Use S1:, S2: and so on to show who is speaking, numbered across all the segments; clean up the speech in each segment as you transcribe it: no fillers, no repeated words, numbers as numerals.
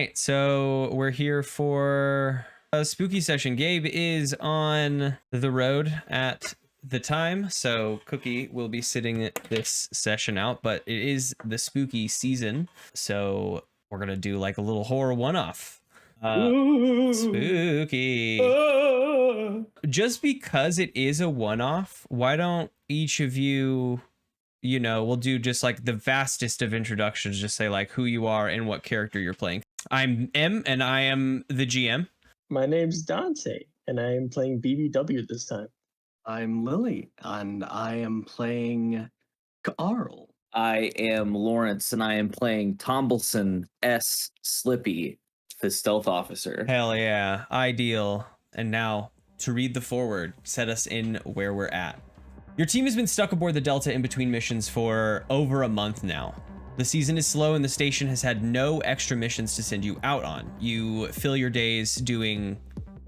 S1: right, so we're here for a spooky session. Gabe is on the road at the time, so Cookie will be sitting this session out, but it is the spooky season, so we're gonna do like a little horror one-off. Spooky. Just because it is a one-off, why don't each of you, we'll do just like the vastest of introductions, just say like who you are and what character you're playing. I'm M and I am the GM.
S2: My name's Dante, and I am playing BBW this time.
S3: I'm Lily, and I am playing Carl.
S4: I am Lawrence, and I am playing Tombleson S. Slippy, the stealth officer.
S1: Hell yeah, ideal. And now, to read the forward, set us in where we're at. Your team has been stuck aboard the Delta in between missions for over a month now. The season is slow and the station has had no extra missions to send you out on. You fill your days doing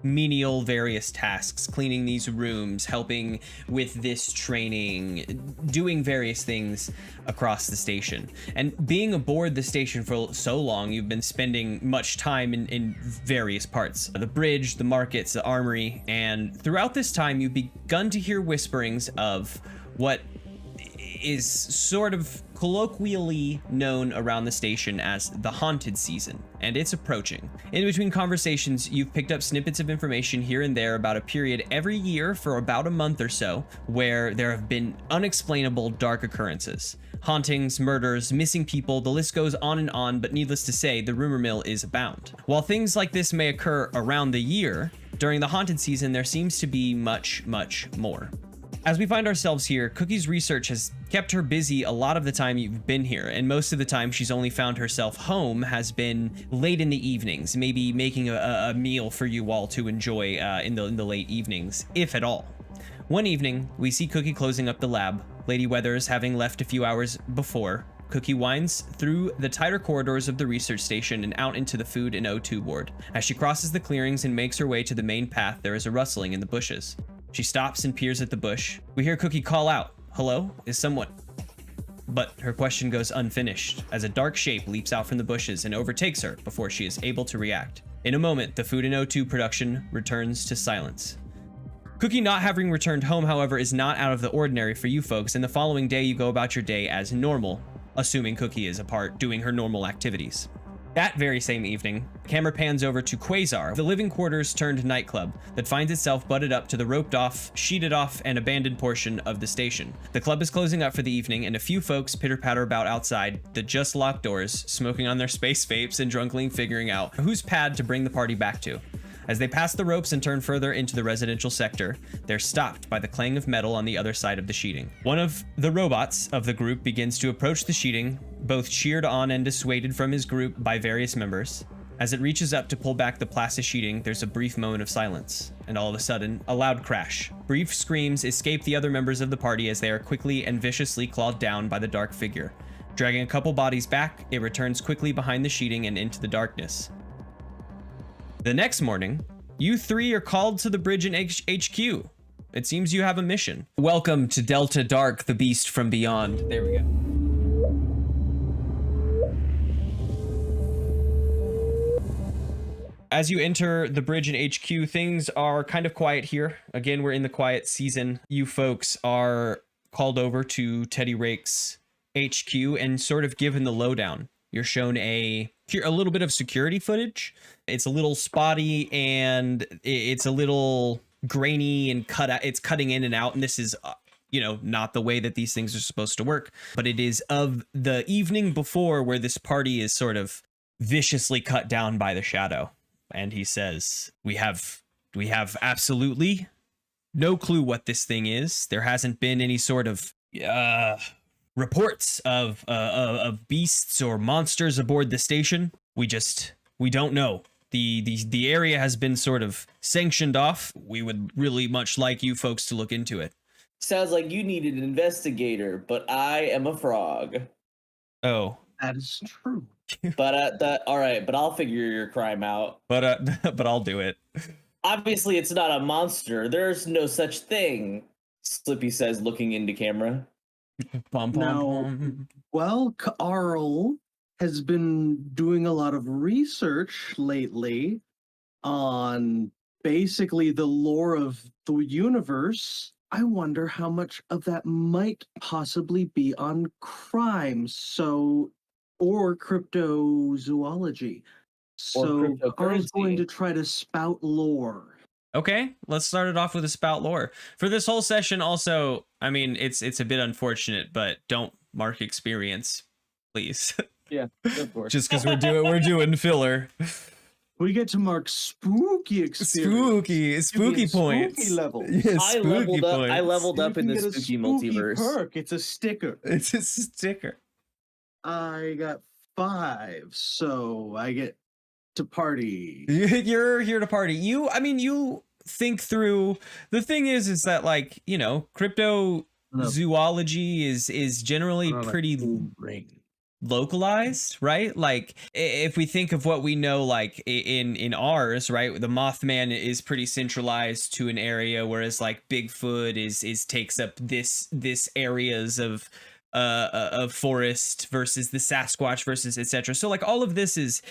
S1: menial various tasks, cleaning these rooms, helping with this training, doing various things across the station. And being aboard the station for so long, you've been spending much time in various parts. The bridge, the markets, the armory, and throughout this time, you've begun to hear whisperings of what is sort of colloquially known around the station as the haunted season, and it's approaching. In between conversations, you've picked up snippets of information here and there about a period every year for about a month or so where there have been unexplainable dark occurrences. Hauntings, murders, missing people, the list goes on, but needless to say, the rumor mill is abound. While things like this may occur around the year, during the haunted season, there seems to be much, much more. As we find ourselves here, Cookie's research has kept her busy a lot of the time you've been here, and most of the time she's only found herself home has been late in the evenings, maybe making a meal for you all to enjoy in the late evenings, if at all. One evening, we see Cookie closing up the lab, Lady Weathers having left a few hours before. Cookie winds through the tighter corridors of the research station and out into the food and O2 ward. As she crosses the clearings and makes her way to the main path, there is a rustling in the bushes. She stops and peers at the bush. We hear Cookie call out, "Hello? Is someone?" But her question goes unfinished as a dark shape leaps out from the bushes and overtakes her before she is able to react. In a moment, the food and O2 production returns to silence. Cookie not having returned home, however, is not out of the ordinary for you folks, and the following day you go about your day as normal, assuming Cookie is apart doing her normal activities. That very same evening, camera pans over to Quasar, the living quarters turned nightclub that finds itself butted up to the roped off, sheeted off, and abandoned portion of the station. The club is closing up for the evening, and a few folks pitter-patter about outside the just locked doors, smoking on their space vapes and drunkenly figuring out whose pad to bring the party back to. As they pass the ropes and turn further into the residential sector, they're stopped by the clang of metal on the other side of the sheeting. One of the robots of the group begins to approach the sheeting, both cheered on and dissuaded from his group by various members. As it reaches up to pull back the plastic sheeting, there's a brief moment of silence, and all of a sudden, a loud crash. Brief screams escape the other members of the party as they are quickly and viciously clawed down by the dark figure. Dragging a couple bodies back, it returns quickly behind the sheeting and into the darkness. The next morning, you three are called to the bridge in HQ. It seems you have a mission. Welcome to Delta Dark, the beast from beyond. There we go. As you enter the bridge in HQ, things are kind of quiet here. Again, we're in the quiet season. You folks are called over to Teddy Rake's HQ and sort of given the lowdown. You're shown a little bit of security footage. It's a little spotty and it's a little grainy and it's cutting in and out. And this is, not the way that these things are supposed to work, but it is of the evening before where this party is sort of viciously cut down by the shadow. And he says, we have absolutely no clue what this thing is. There hasn't been any sort of, reports of beasts or monsters aboard the station. We don't know. The area has been sort of sanctioned off. We would really much like you folks to look into it.
S4: Sounds like you need an investigator, but I am a frog.
S1: Oh.
S3: That is true.
S4: But all right, but I'll figure your crime out.
S1: But I'll do it.
S4: Obviously, it's not a monster. There's no such thing, Slippy says, looking into camera.
S3: No. Well, Carl, has been doing a lot of research lately on basically the lore of the universe. I wonder how much of that might possibly be on crime, or cryptozoology. So Carl's going to
S4: cryptocurrency.
S3: try to spout lore.
S1: Okay, let's start it off with a spout lore. For this whole session also, I mean, it's a bit unfortunate, but don't mark experience, please.
S4: Yeah, of course.
S1: Just because we're doing filler.
S3: We get to mark spooky experience.
S1: Spooky points.
S3: Spooky level.
S1: Yeah,
S4: I
S1: spooky
S4: leveled up. I
S1: points.
S4: leveled
S3: You
S4: up in
S3: can
S4: the
S3: get a
S4: spooky
S3: spooky
S4: multiverse.
S3: perk. It's a sticker.
S1: It's a sticker.
S3: I got 5, so I get to party.
S1: You're here to party. I mean, you think through. The thing is that like, you know, cryptozoology is generally pretty
S3: Ring.
S1: localized, right? Like if we think of what we know, like in ours, right, the Mothman is pretty centralized to an area, whereas like Bigfoot is takes up this areas of forest versus the Sasquatch versus etc. So like all of this is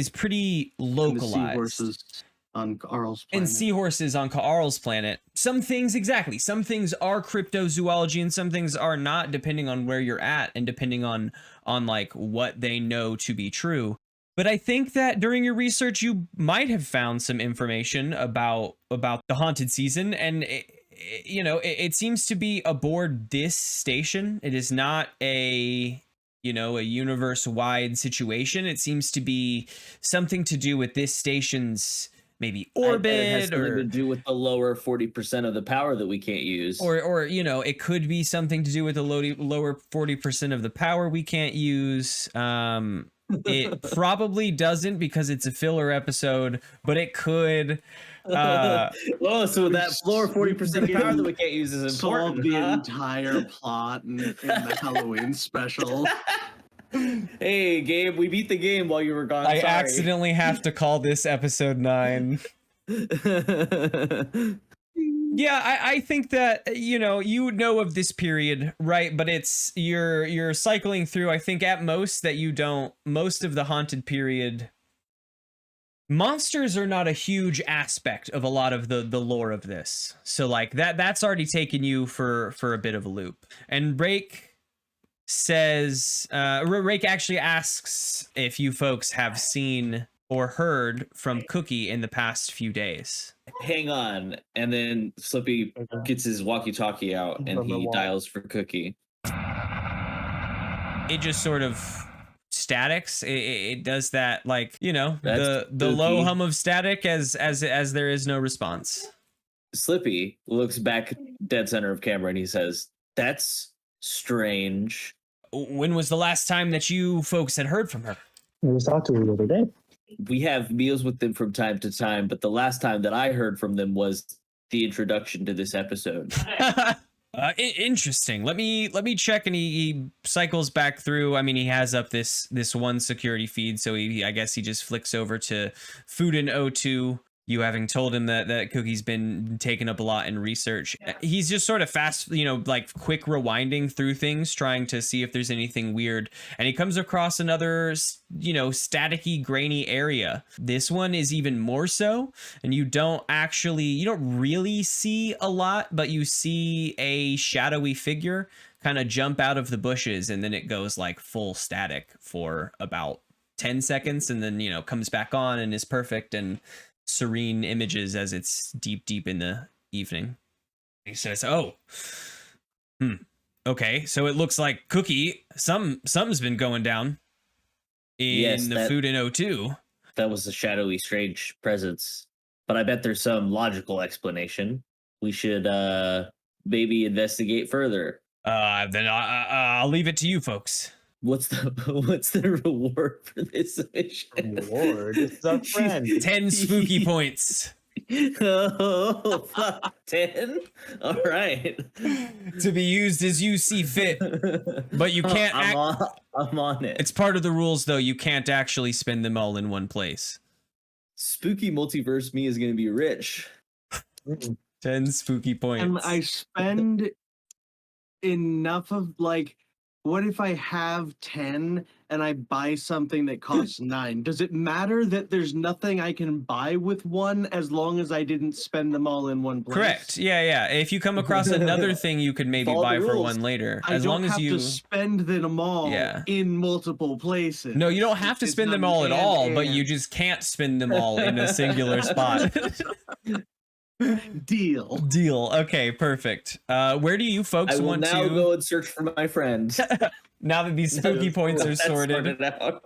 S1: pretty localized.
S3: And the seahorses on Carl's planet.
S1: And seahorses on Ka'arl's planet. Some things are cryptozoology and some things are not, depending on where you're at and depending on like what they know to be true. But I think that during your research you might have found some information about the haunted season, and it seems to be aboard this station. It is not a universe-wide situation. It seems to be something to do with this station's maybe orbit,
S4: it has something
S1: or
S4: to do with the lower 40% of the power that we can't use,
S1: or it could be something to do with the lower 40% of the power we can't use. It probably doesn't because it's a filler episode, but it could.
S4: Oh, so that lower 40% of power that we can't use is
S3: Solve
S4: important.
S3: the
S4: Huh?
S3: entire plot in the Halloween special.
S4: Hey, Gabe, we beat the game while you were gone.
S1: I
S4: Sorry.
S1: accidentally have to call this episode 9. Yeah, I think that you know of this period, right? But it's you're cycling through. I think at most that you don't. Most of the haunted period, monsters are not a huge aspect of a lot of the lore of this. So like that's already taken you for a bit of a loop. And Rake says, Rake actually asks if you folks have seen or heard from Cookie in the past few days.
S4: Hang on, and then Slippy gets his walkie-talkie out and
S2: From the
S4: he
S2: wall.
S4: dials for Cookie.
S1: It just sort of statics. It does that, like,
S4: That's
S1: the low
S4: spooky.
S1: hum of static as there is no response.
S4: Slippy looks back dead center of camera and he says, "That's strange."
S1: When was the last time that you folks had heard from her?
S2: We just talked to her the other day.
S4: We have meals with them from time to time, but the last time that I heard from them was the introduction to this episode.
S1: Interesting. Let me check. And he cycles back through. I mean, he has up this one security feed, so I guess he just flicks over to Food and O2. You having told him that Cookie's been taking up a lot in research. He's just sort of fast, like quick rewinding through things, trying to see if there's anything weird. And he comes across another, staticky, grainy area. This one is even more so. And you don't really see a lot, but you see a shadowy figure kind of jump out of the bushes. And then it goes like full static for about 10 seconds. And then, comes back on and is perfect and serene images as it's deep in the evening. He says, okay, so it looks like Cookie, something's been going down in the Food and O2.
S4: That was a shadowy, strange presence, but I bet there's some logical explanation. We should maybe investigate further.
S1: Then I'll leave it to you folks.
S4: What's the reward for this mission?
S2: Reward? It's a friend.
S1: 10 spooky points.
S4: Oh, fuck. 10? All right.
S1: To be used as you see fit. But you can't
S4: I'm on it.
S1: It's part of the rules, though. You can't actually spend them all in one place.
S4: Spooky multiverse me is going to be rich.
S1: 10 spooky points.
S3: And I spend enough of, like, what if I have 10 and I buy something that costs 9? Does it matter that there's nothing I can buy with 1 as long as I didn't spend them all in one place?
S1: Correct. Yeah. If you come across another thing you could maybe
S4: Follow the
S1: buy for
S4: rules.
S1: one later,
S3: I
S1: as
S3: don't
S1: long as
S3: have
S1: you
S3: to spend them all
S1: Yeah.
S3: in multiple places.
S1: No, you don't have to
S3: It's
S1: spend
S3: not
S1: them
S3: an
S1: all at all, but
S3: and.
S1: you just can't spend them all in a singular spot.
S3: Deal.
S1: Deal. Okay, perfect. Where do you folks
S4: I will
S1: want
S4: now
S1: to
S4: go and search for my friend.
S1: now that these spooky points are
S4: That's
S1: sorted?
S4: out.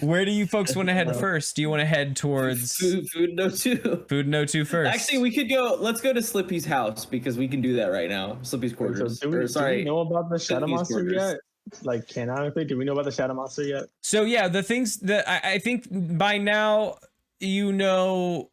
S1: Where do you folks want to head
S2: Uh,
S1: first? Do you want to head towards
S4: Food no two.
S1: Food No 2 first?
S4: Actually, we could go. Let's go to Slippy's house because we can do that right now. Slippy's
S2: So
S4: quarters.
S2: do we know about the Shadow
S4: Cookies
S2: Monster
S4: quarters.
S2: yet? Like canonically, do we know about the Shadow Monster yet?
S1: So yeah, the things that I think by now you know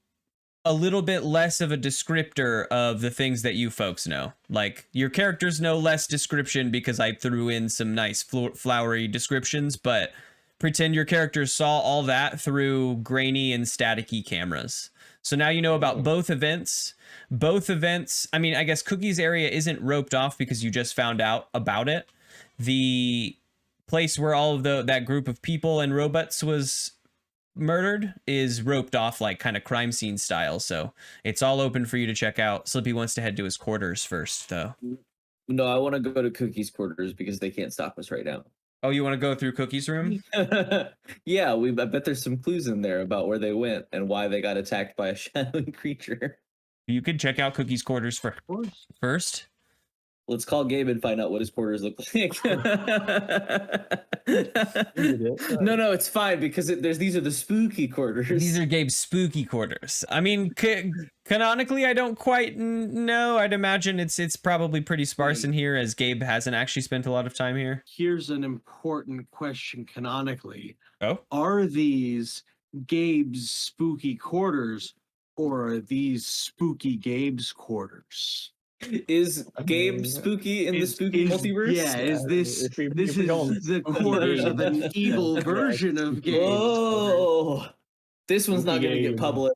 S1: a little bit less of a descriptor of the things that you folks know. Like your characters know less description because I threw in some nice flowery descriptions, but pretend your characters saw all that through grainy and staticky cameras. So now you know about both events. I mean, I guess Cookie's area isn't roped off because you just found out about it. The place where all of that group of people and robots was murdered is roped off, like kind of crime scene style, so it's all open for you to check out. Slippy wants to head to his quarters first, though.
S4: No, I want to go to Cookie's quarters because they can't stop us right now.
S1: Oh, you want to go through Cookie's room?
S4: Yeah, I bet there's some clues in there about where they went and why they got attacked by a shadowing creature.
S1: You could check out Cookie's quarters first.
S4: Let's call Gabe and find out what his quarters look like. No, it's fine because these are the spooky quarters.
S1: These are Gabe's spooky quarters. I mean, canonically, I don't quite know. I'd imagine it's probably pretty sparse in here, as Gabe hasn't actually spent a lot of time here.
S3: Here's an important question canonically.
S1: Oh?
S3: Are these Gabe's spooky quarters or are these spooky Gabe's quarters?
S4: Is Gabe spooky in the spooky multiverse?
S3: Yeah, is this
S2: if we
S3: is
S2: don't-
S3: the quarters of an evil version of Gabe?
S4: Oh, this one's not going to get
S2: Gabe.
S4: public.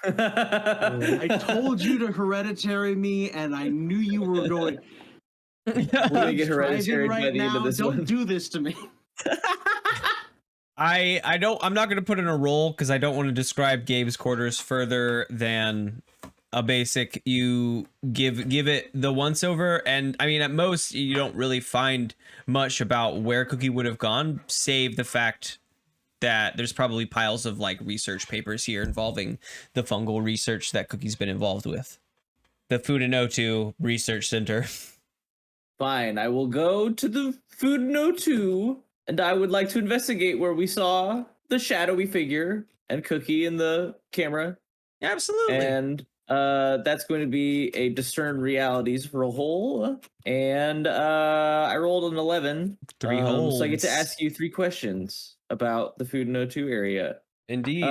S3: I told you to hereditary me, and I knew you were going.
S4: We're gonna get
S3: Driving
S4: hereditary by
S3: right
S4: the end
S3: now.
S4: of this
S3: Don't
S4: one.
S3: do this to me.
S1: I'm not gonna put in a roll because I don't want to describe Gabe's quarters further than a basic. You give it the once over, and I mean at most you don't really find much about where Cookie would have gone, save the fact that there's probably piles of like research papers here involving the fungal research that Cookie's been involved with. The Food and O2 Research Center.
S4: Fine, I will go to the Food No 2, and I would like to investigate where we saw the shadowy figure and Cookie in the camera.
S1: Absolutely.
S4: And that's going to be a discern realities roll, and I rolled an 11.
S1: Three
S4: So I
S1: holds.
S4: get to ask you 3 questions about the Food No 2 area.
S1: Indeed.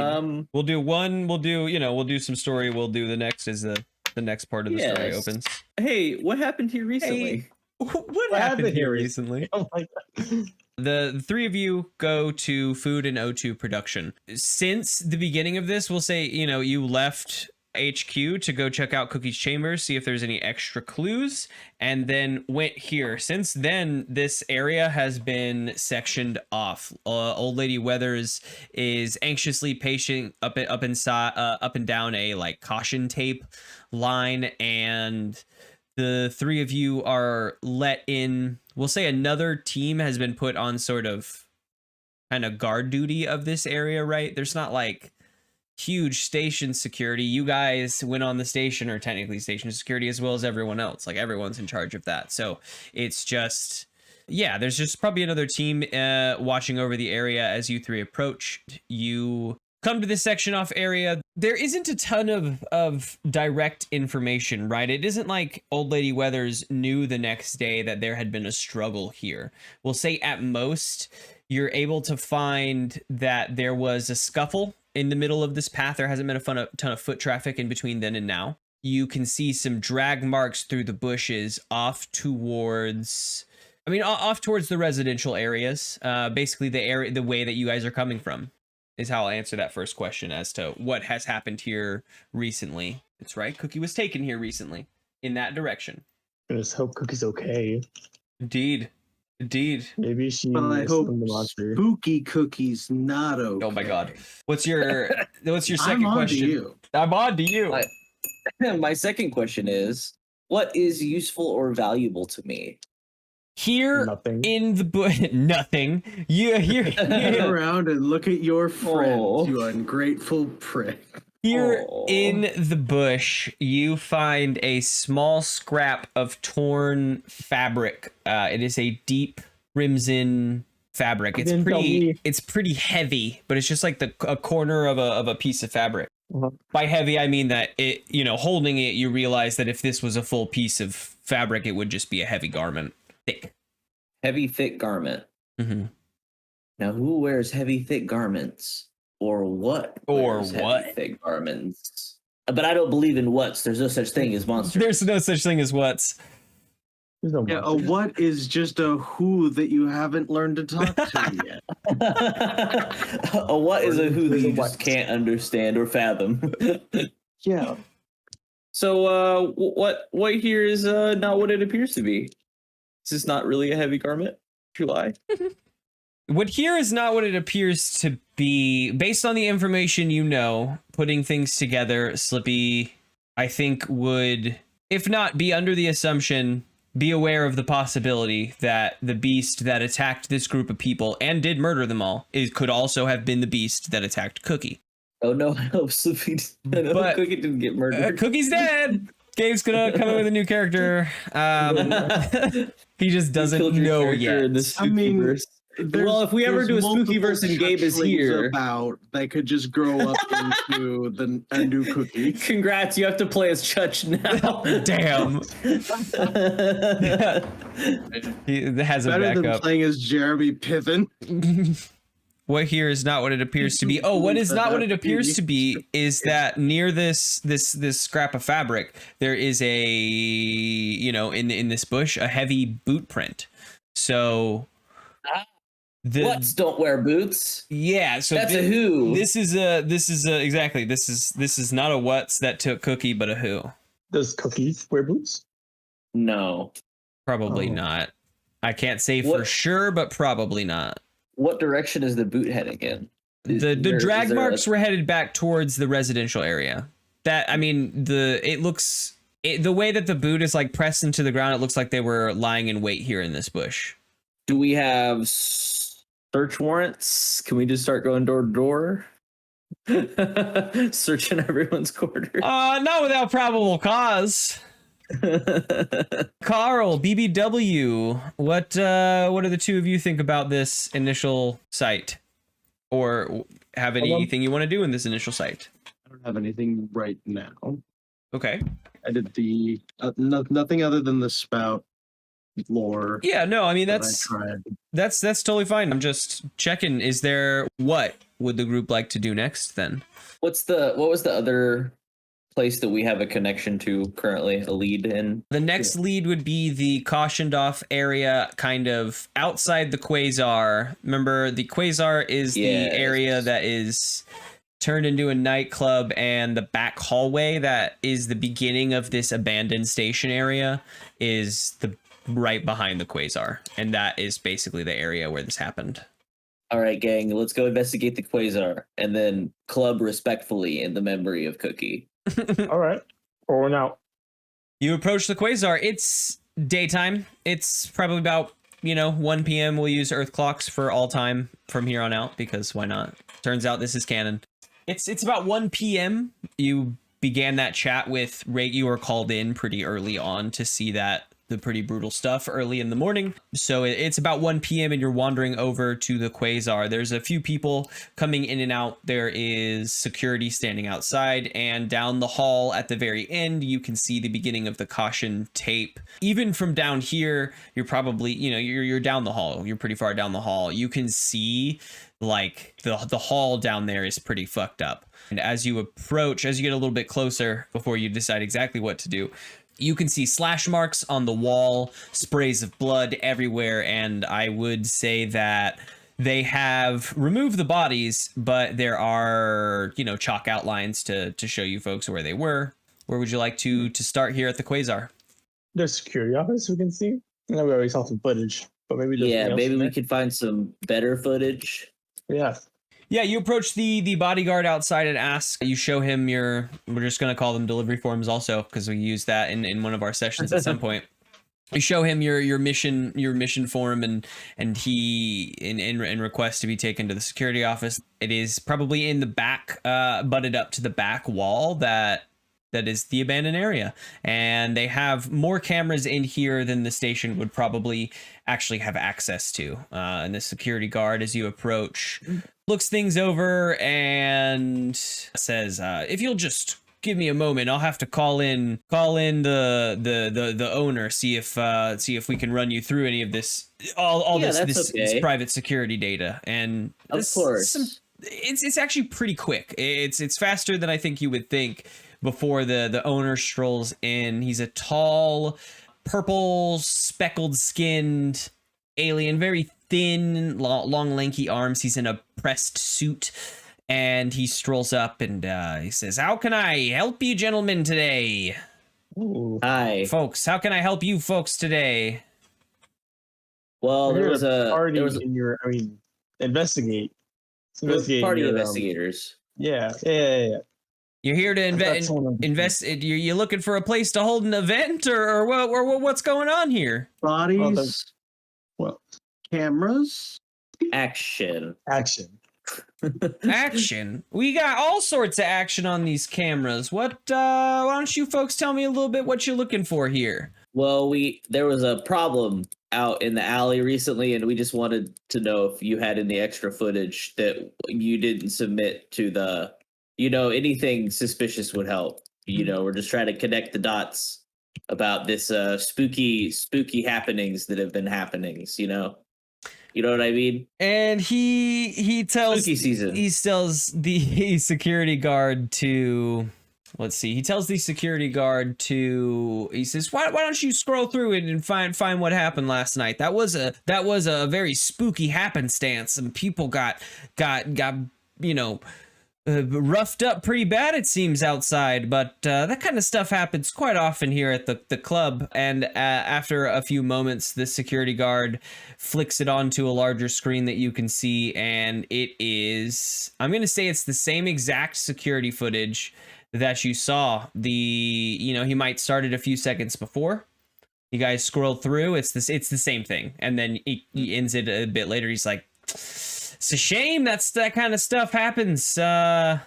S1: We'll do one. We'll do some story. We'll do the next as the next part of the story
S4: Yes.
S1: opens.
S4: Hey, what happened here recently?
S1: What happened here recently?
S2: Oh my god.
S1: The three of you go to Food and O2 production. Since the beginning of this, we'll say, you left HQ to go check out Cookie's chambers, see if there's any extra clues, and then went here. Since then, this area has been sectioned off. Old Lady Weathers is anxiously pacing up and down a like caution tape line, and the three of you are let in. We'll say another team has been put on sort of kind of guard duty of this area, right? There's not like huge station security. You guys went on the station, or technically station security, as well as everyone else. Like everyone's in charge of that. So it's just, yeah, there's just probably another team watching over the area as you three approach. You come to this section off area. There isn't a ton of direct information, right? It isn't like Old Lady Weathers knew the next day that there had been a struggle here. We'll say at most you're able to find that there was a scuffle in the middle of this path. There hasn't been a ton of foot traffic in between then and now. You can see some drag marks through the bushes off towards the residential areas. Basically the way that you guys are coming from is how I'll answer that first question as to what has happened here recently. That's right. Cookie was taken here recently in that direction.
S2: I just hope Cookie's okay.
S1: Indeed. Indeed.
S2: Maybe she
S3: But I
S2: is
S3: hope
S2: from the monster.
S3: Spooky Cookie's not okay.
S1: Oh my god. What's your second
S3: I'm on
S1: question?
S3: to you.
S1: I'm on to you.
S4: My second question is, what is useful or valuable to me?
S1: Here
S2: Nothing.
S1: in the bush, nothing. Here,
S3: Turn around and look at your friends,
S4: Oh.
S3: you ungrateful prick.
S1: here
S4: Oh.
S1: in the bush, you find a small scrap of torn fabric. It is a deep crimson fabric. It's
S2: Didn't tell
S1: pretty.
S2: me.
S1: It's pretty heavy, but it's just like a corner of a piece of fabric.
S2: Uh-huh.
S1: By heavy, I mean that it. Holding it, you realize that if this was a full piece of fabric, it would just be a heavy garment. Thick.
S4: Heavy, thick garment.
S1: Mm-hmm.
S4: Now, who wears heavy, thick garments? Or what?
S1: Or
S4: wears heavy,
S1: what?
S4: thick garments? But I don't believe in what's. There's no such thing as monsters.
S1: There's no such thing as what's.
S2: There's no
S3: Yeah, a
S2: monster.
S3: what is just a who that you haven't learned to talk to yet.
S4: A what is a who that
S2: There's a
S4: you just
S2: what.
S4: can't understand or fathom.
S2: Yeah.
S4: So, what here is not what it appears to be? Is this not really a heavy garment? July.
S1: What here is not what it appears to be. Based on the information you know, putting things together, Slippy, I think would, if not be under the assumption, be aware of the possibility that the beast that attacked this group of people and did murder them all could also have been the beast that attacked Cookie.
S4: Oh no, I hope Sleepy. I know
S1: But-
S4: Cookie didn't get murdered.
S1: Cookie's dead. Gabe's gonna come in with a new character. He just doesn't
S4: Killed your
S1: know
S4: character
S1: yet.
S4: in the
S3: I mean,
S4: Spookyverse.
S3: There's-
S4: Well, if we ever
S3: there's
S4: do a spooky
S3: multiple
S4: verse and Gabe is
S3: suchlings
S4: here.
S3: about that could just grow up into a new Cookie.
S4: Congrats, you have to play as Chutch now.
S1: Damn. He has a
S3: Better than
S1: backup.
S3: playing as Jeremy Piven.
S1: What here is not what it appears to be. Oh, what is not what it appears to be is that near this scrap of fabric, there is a, in this bush, a heavy boot print. So
S4: What's don't wear boots?
S1: Yeah, so
S4: That's a who.
S1: This is exactly. This is not a what's that took Cookie, but a who.
S2: Does Cookies wear boots?
S4: No.
S1: Probably
S2: Oh.
S1: not. I can't say for
S4: What-
S1: sure, but probably not.
S4: What direction is the boot heading in?
S1: The drag marks were headed back towards the residential area. The way that the boot is like pressed into the ground, it looks like they were lying in wait here in this bush.
S4: Do we have search warrants? Can we just start going door to door? Searching everyone's quarters.
S1: Not without probable cause. Carl, BBW, what do the two of you think about this initial site, or have anything you want to do in this initial site?
S3: I don't have anything right now.
S1: Okay.
S3: I did the nothing other than the spout lore.
S1: Yeah, no, I mean
S3: that
S1: that's
S3: I tried.
S1: that's totally fine. I'm just checking. What would the group like to do next then?
S4: What was the other place that we have a connection to currently, a lead in?
S1: The next lead would be the cautioned off area, kind of outside the quasar. Remember, the quasar is the
S4: Yes.
S1: area that is turned into a nightclub, and the back hallway that is the beginning of this abandoned station area is the right behind the quasar, and that is basically the area where this happened.
S4: All right, gang, let's go investigate the quasar and then club respectfully in the memory of Cookie.
S2: All right. Going out.
S1: You approach the quasar. It's daytime. It's probably about 1 p.m. We'll use Earth clocks for all time from here on out, because why not? Turns out this is canon. It's about 1 p.m. You began that chat with Ray. You were called in pretty early on to see the pretty brutal stuff early in the morning. So it's about 1 p.m. and you're wandering over to the quasar. There's a few people coming in and out. There is security standing outside, and down the hall at the very end, you can see the beginning of the caution tape. Even from down here, you're probably, you're down the hall. You're pretty far down the hall. You can see like the hall down there is pretty fucked up. And as you get a little bit closer before you decide exactly what to do, you can see slash marks on the wall, sprays of blood everywhere, and I would say that they have removed the bodies, but there are, chalk outlines to show you folks where they were. Where would you like to start here at the quasar?
S2: There's security office we can see. We already saw some footage. but maybe there's
S4: Yeah,
S2: something else
S4: maybe
S2: in
S4: we
S2: there.
S4: could find some better footage.
S2: Yeah.
S1: Yeah, you approach the bodyguard outside and ask. You show him your. We're just gonna call them delivery forms also because we use that in one of our sessions at some point. You show him your mission form and he in request to be taken to the security office. It is probably in the back, butted up to the back wall that is the abandoned area, and they have more cameras in here than the station would probably actually have access to. And the security guard, as you approach, looks things over and says, "If you'll just give me a moment, I'll have to call in the owner, see if we can run you through any of this, all
S4: Yeah,
S1: this
S4: that's
S1: this
S4: okay.
S1: private security data." And
S4: Of course.
S1: it's actually pretty quick. It's faster than I think you would think. Before the owner strolls in, he's a tall, purple, speckled skinned alien, very thin, long, lanky arms. He's in a pressed suit, and he strolls up and he says, "How can I help you, gentlemen, today?
S2: Ooh.
S4: Hi.
S1: Folks, how can I help you folks today?"
S4: Well,
S2: We're
S4: there was
S2: here to
S4: a
S2: party
S4: there was
S2: in your. I mean, investigate.
S4: a
S2: Investigate
S4: party
S2: your,
S4: investigators.
S2: Yeah.
S1: You're here to
S2: That's someone-
S1: invest. You're looking for a place to hold an event, or what's going on here?
S3: Bodies,
S2: Well,
S3: cameras.
S4: Action.
S2: action.
S1: Action. We got all sorts of action on these cameras. Why don't you folks tell me a little bit what you're looking for here?
S4: Well, there was a problem out in the alley recently, and we just wanted to know if you had any extra footage that you didn't submit to the, anything suspicious would help. We're just trying to connect the dots about this spooky happenings that have been happenings. You know what I mean?
S1: And he tells
S4: Spooky season.
S1: he tells the security guard to. Let's see. He tells the security guard to. He says, "Why don't you scroll through it and find what happened last night? That was a very spooky happenstance. Some people got roughed up pretty bad, it seems, outside. But that kind of stuff happens quite often here at the club." And after a few moments, the security guard flicks it onto a larger screen that you can see, and it is. I'm gonna say it's the same exact security footage that you saw. He might start it a few seconds before. You guys scroll through. It's the same thing, and then he ends it a bit later. He's like, "It's a shame that kind of stuff happens. Well,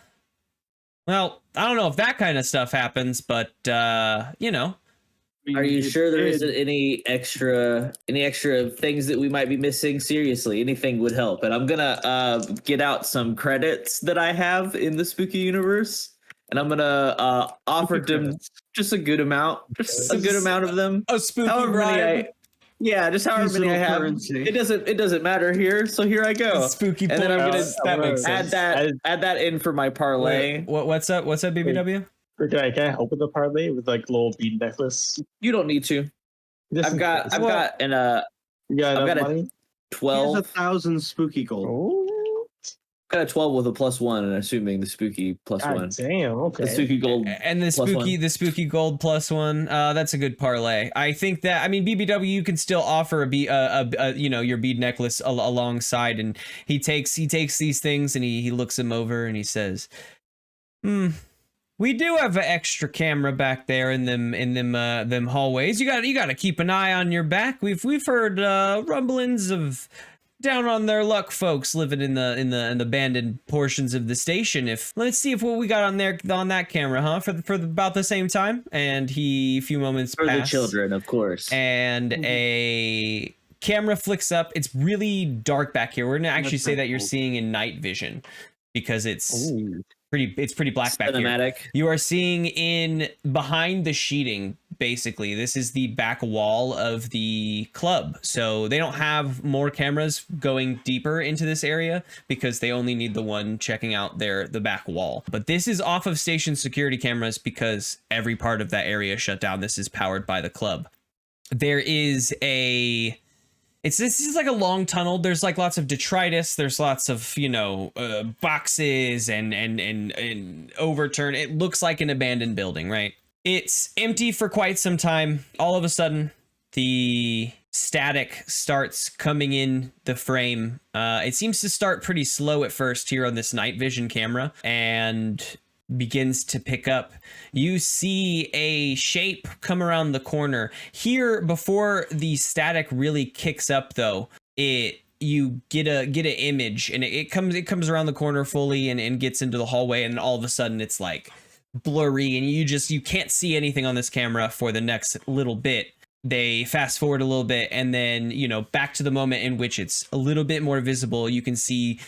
S1: I don't know if that kind of stuff happens, but
S4: Are you sure there isn't any extra things that we might be missing? Seriously, anything would help. And I'm gonna get out some credits that I have in the spooky universe, and I'm gonna offer them just a good amount, of them.
S1: a spooky
S4: However many
S1: bribe.
S4: just however many I
S3: Seasonal
S4: have.
S3: currency.
S4: It doesn't matter here. So here I go.
S1: Spooky
S4: And then I'm
S1: points.
S4: gonna
S1: That makes
S4: add
S1: sense.
S4: that in for my parlay.
S1: Wait, what's up, BBW?
S2: Or can I help with the parlay with like little bead necklace?
S4: You don't need to.
S2: Just
S4: I've
S2: in
S4: got
S2: case.
S4: you got
S2: I've
S4: got
S2: got
S4: a
S2: money.
S3: He has
S4: 12.
S3: 1,000 spooky gold.
S2: Oh,
S4: Got a 12 with a +1, and assuming the spooky +1.
S2: God damn. Okay.
S4: The spooky gold.
S1: And the spooky,
S4: +1.
S1: the spooky gold +1. That's a good parlay. I think that. I mean, BBW, you can still offer your bead necklace alongside, and he takes these things and he looks them over and he says, "We do have an extra camera back there in them hallways. You got to keep an eye on your back. We've heard rumblings of down on their luck folks living in the abandoned portions of the station. Let's see if what we got on that camera, huh? For about the same time." And a few moments
S4: For the
S1: pass,
S4: children, of course.
S1: and a camera flicks up. It's really dark back here. We're gonna actually say that you're seeing in night vision because it's pretty black back here.
S4: Cinematic.
S1: You are seeing in behind the sheeting, basically. This is the back wall of the club. So they don't have more cameras going deeper into this area because they only need the one checking out the back wall. But this is off of station security cameras because every part of that area shut down. This is powered by the club. There is this is like a long tunnel. There's like lots of detritus. There's lots of boxes and overturn. It looks like an abandoned building, right? It's empty for quite some time. All of a sudden, the static starts coming in the frame. It seems to start pretty slow at first here on this night vision camera and begins to pick up. You see a shape come around the corner. Here, before the static really kicks up though, you get an image, and it comes around the corner fully and gets into the hallway, and all of a sudden it's like blurry, and you can't see anything on this camera for the next little bit. They fast forward a little bit, and then, you know, back to the moment in which it's a little bit more visible. You can see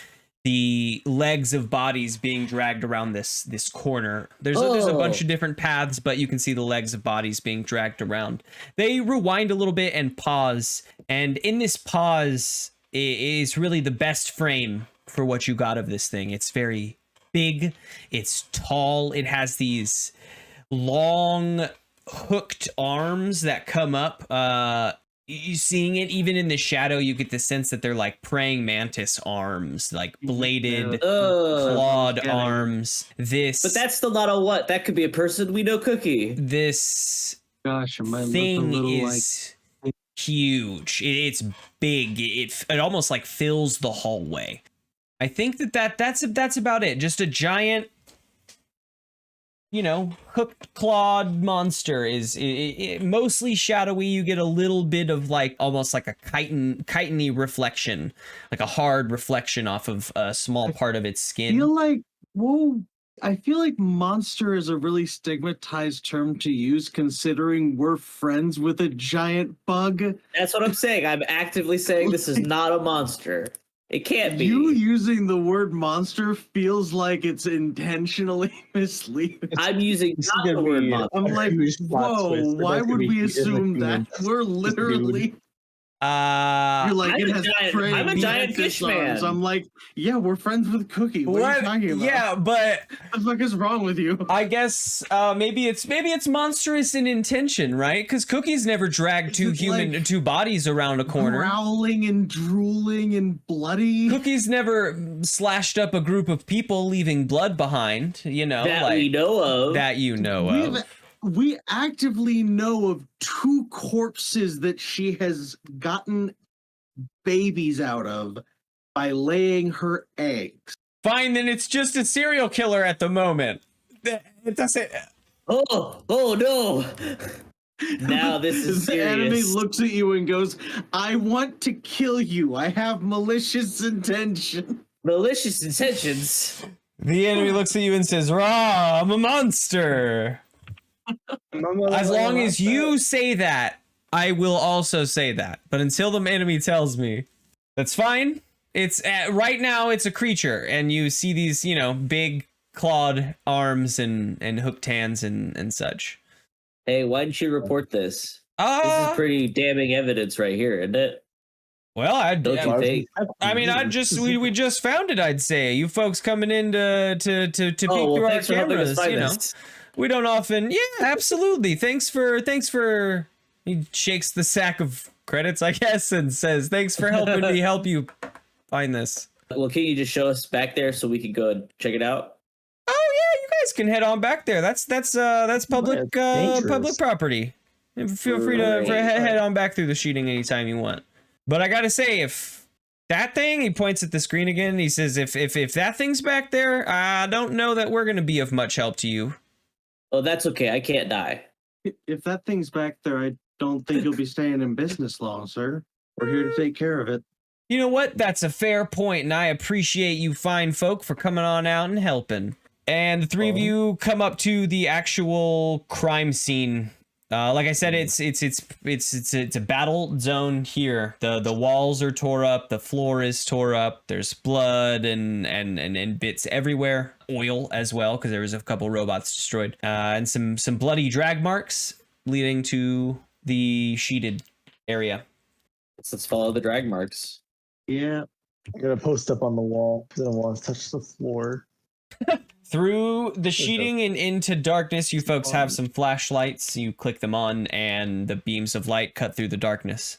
S1: the legs of bodies being dragged around this corner. There's a bunch of different paths, but you can see the legs of bodies being dragged around. They rewind a little bit and pause, and in this pause is really the best frame for what you got of this thing. It's very big, it's tall, it has these long hooked arms that come up. You seeing it even in the shadow, you get the sense that they're like praying mantis arms, like bladed clawed arms.
S4: But that's still not a what? That could be a person we know, Cookie.
S1: This
S3: Gosh, it might
S1: thing
S3: look a little
S1: is huge. It's big. It almost like fills the hallway. I think that's about it. Just a giant, you know, hooked clawed monster. Is mostly shadowy. You get a little bit of like almost like a chitiny reflection, like a hard reflection off of a small part of its skin.
S3: I feel like monster is a really stigmatized term to use, considering we're friends with a giant bug.
S4: That's what I'm saying. I'm actively saying this is not a monster. It can't be.
S3: You using the word monster feels like it's intentionally misleading.
S4: I'm using not the word monster.
S3: I'm like, whoa, why would we assume that? We're literally... You're like,
S4: I'm a giant fish man.
S3: I'm like, yeah, we're friends with Cookie. What are you talking about?
S1: Yeah, but
S3: what the fuck is wrong with you?
S1: I guess maybe it's monstrous in intention, right? Because Cookie's never dragged two bodies around a corner,
S3: growling and drooling and bloody.
S1: Cookie's never slashed up a group of people, leaving blood behind. You know,
S4: that we know of.
S1: That you know of.
S3: We actively know of 2 corpses that she has gotten babies out of by laying her eggs.
S1: Fine, then it's just a serial killer at the moment. It doesn't.
S4: Oh no! Now this is
S3: the
S4: serious.
S3: enemy looks at you and goes, "I want to kill you. I have malicious intention."
S4: Malicious intentions.
S1: The enemy looks at you and says, "Rah, I'm a monster." As long as you say that, I will also say that. But until the enemy tells me, that's fine. It's right now it's a creature, and you see these, you know, big clawed arms and hooked hands and such.
S4: Hey, why didn't you report this? This is pretty damning evidence right here, isn't it?
S1: Well,
S4: Don't you think?
S1: I mean, we just found it. I'd say you folks coming in to peek through our cameras, you know. We don't often, yeah, absolutely. Thanks for. He shakes the sack of credits, I guess, and says, "Thanks for helping me help you find this."
S4: Well, can you just show us back there so we can go and check it out?
S1: Oh yeah, you guys can head on back there. That's public public property. And feel free to head on back through the sheeting anytime you want. But I gotta say, if that thing, he points at the screen again. He says, if that thing's back there, I don't know that we're gonna be of much help to you.
S4: Oh, that's okay. I can't die.
S3: If that thing's back there, I don't think you'll be staying in business long, sir. We're here to take care of it.
S1: You know what? That's a fair point, and I appreciate you fine folk for coming on out and helping. And the 3 of you come up to the actual crime scene. Like I said, it's a battle zone here. The walls are tore up, the floor is tore up. There's blood and bits everywhere. Oil as well, because there was a couple robots destroyed. And some bloody drag marks leading to the sheeted area.
S4: Let's follow the drag marks.
S3: Yeah.
S5: I'm gonna post up on the wall because I don't want to touch the floor.
S1: Through the sheeting and into darkness, you folks have some flashlights. You click them on, and the beams of light cut through the darkness.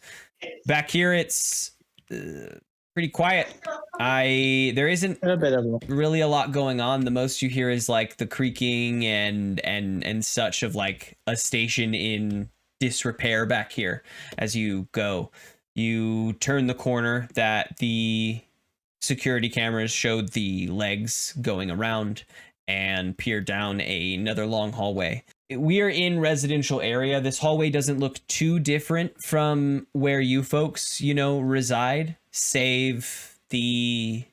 S1: Back here, it's pretty quiet. There isn't really a lot going on. The most you hear is like the creaking and such of like a station in disrepair back here as you go. You turn the corner that the security cameras showed the legs going around and peer down another long hallway. We are in residential area. This hallway doesn't look too different from where you folks, reside, save the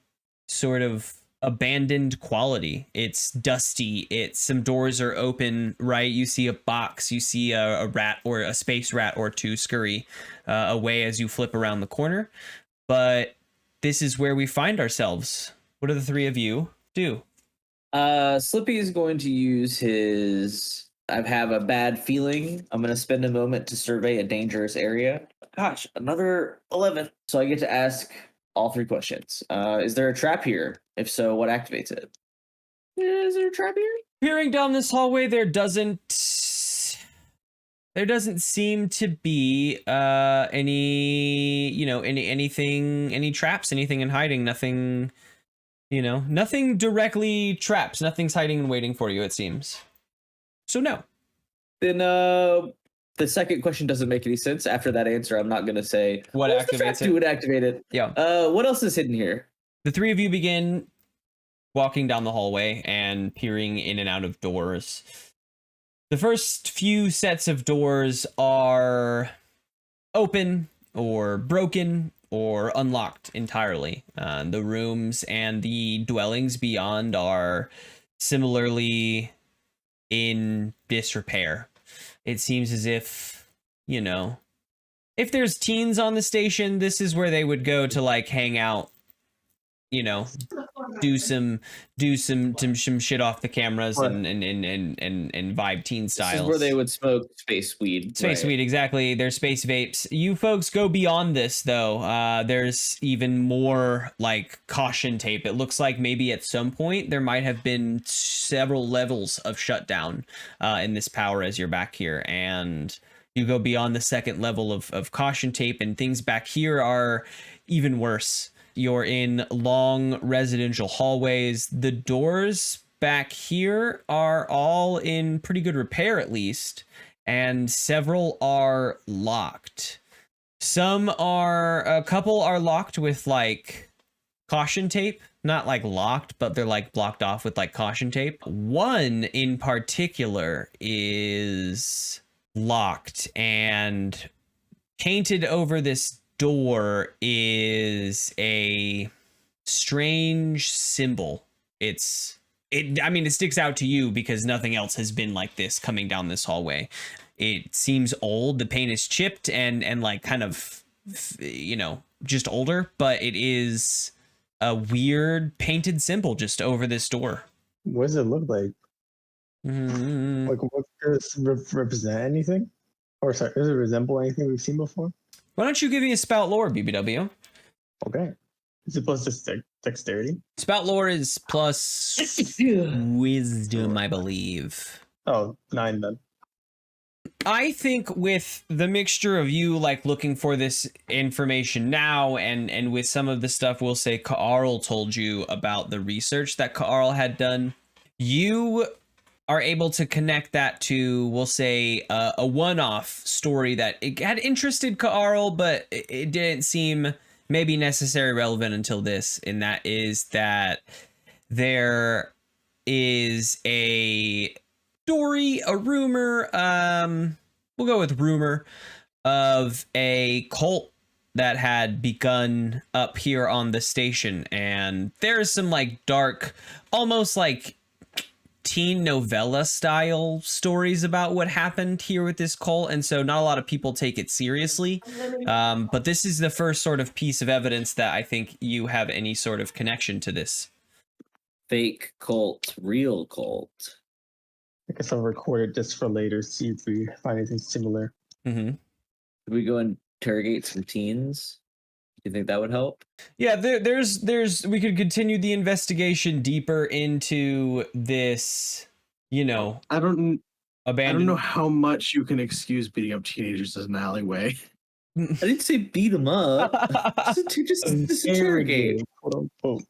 S1: sort of abandoned quality. It's dusty. Some doors are open, right? You see a box, you see a rat or a space rat or two scurry away as you flip around the corner. But this is where we find ourselves. What do the three of you do?
S4: Slippy is going to use his I have a bad feeling. I'm going to spend a moment to survey a dangerous area. Gosh, another 11. So I get to ask all three questions. Is there a trap here? If so, what activates it? Is there a trap here?
S1: Peering down this hallway, there doesn't seem to be any traps, anything in hiding, nothing directly traps, nothing's hiding and waiting for you, it seems. So no.
S4: Then the second question doesn't make any sense. After that answer, I'm not going to say
S1: what activates it.
S4: Would activate it.
S1: Yeah.
S4: What else is hidden here?
S1: The three of you begin walking down the hallway and peering in and out of doors. The first few sets of doors are open or broken or unlocked entirely. The rooms and the dwellings beyond are similarly in disrepair. It seems as if, if there's teens on the station, this is where they would go to like hang out, do some shit off the cameras and vibe teen styles.
S4: This is where they would smoke space weed.
S1: Space weed, exactly. They're space vapes. You folks go beyond this though. There's even more like caution tape. It looks like maybe at some point there might have been several levels of shutdown in this power as you're back here, and you go beyond the second level of caution tape, and things back here are even worse. You're in long residential hallways. The doors back here are all in pretty good repair, at least, and several are locked. A couple are locked with like caution tape, not like locked, but they're like blocked off with like caution tape. One in particular is locked, and painted over this door is a strange symbol. It sticks out to you because nothing else has been like this coming down this hallway. It seems old. The paint is chipped and like kind of, just older, but it is a weird painted symbol just over this door.
S5: What does it look like?
S1: Mm-hmm.
S5: Like, what does it represent anything? Or sorry, does it resemble anything we've seen before?
S1: Why don't you give me a spout lore, BBW?
S5: Okay. Is it plus dexterity?
S1: Spout lore is plus wisdom, I believe.
S5: Oh, 9 then.
S1: I think with the mixture of you like looking for this information now and with some of the stuff we'll say Ka'arl told you about the research that Ka'arl had done, you are able to connect that to, we'll say, a one-off story that it had interested Ka'arl, but it didn't seem maybe necessarily relevant until this, and that is that there is a story, a rumor, we'll go with rumor, of a cult that had begun up here on the station, and there's some like dark, almost like teen novella style stories about what happened here with this cult, and so not a lot of people take it seriously, but this is the first sort of piece of evidence that I think you have any sort of connection to this.
S4: Fake cult, real cult.
S5: I guess I'll record it just for later, see if we find anything similar.
S1: Mm-hmm.
S4: Could we go interrogate some teens? Do you think that would help?
S1: Yeah, there's we could continue the investigation deeper into this,
S3: I don't
S1: abandoned.
S3: know how much you can excuse beating up teenagers as an alleyway.
S4: I didn't say beat them up. just interrogate.
S5: Quote unquote.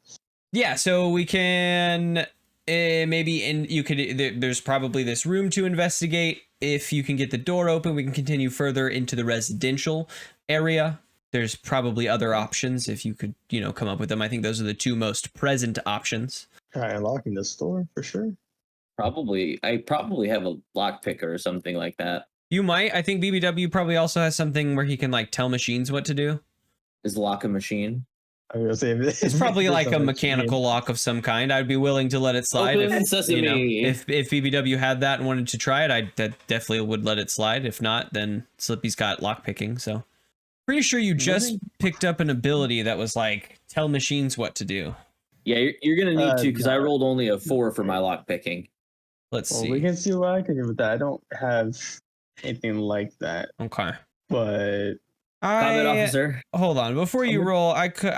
S1: Yeah, so we can maybe there's probably this room to investigate. If you can get the door open, we can continue further into the residential area. There's probably other options if you could, come up with them. I think those are the two most present options.
S5: Try unlocking the store for sure.
S4: I probably have a lock picker or something like that.
S1: You might. I think BBW probably also has something where he can like tell machines what to do.
S4: Is lock a machine?
S5: I was gonna say
S1: It's probably like a mechanical lock of some kind. I'd be willing to let it slide
S4: Open sesame.
S1: if BBW had that and wanted to try it. I definitely would let it slide. If not, then Slippy's got lock picking. So pretty sure you just picked up an ability that was like tell machines what to do.
S4: Yeah, you're gonna need to because I rolled only a 4 for my lock picking.
S1: Let's see.
S5: We can see what I can do with that. I don't have anything like that.
S1: Okay.
S5: But
S4: Combat officer.
S1: Hold on. Before you roll, I could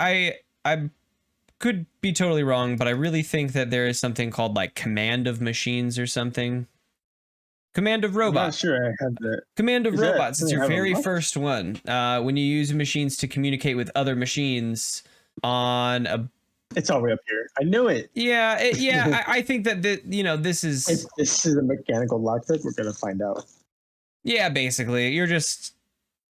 S1: be totally wrong, but I really think that there is something called like command of machines or something. Command of robots.
S5: I'm not sure I have that.
S1: Command of
S5: Is that
S1: robots. It's your
S5: something I have
S1: very
S5: unlocked?
S1: first one. When you use machines to communicate with other machines on a.
S5: It's all the way up here. I knew it.
S1: Yeah, I think that this is.
S5: This is a mechanical lockpick. We're gonna find out.
S1: Yeah, basically, you're just.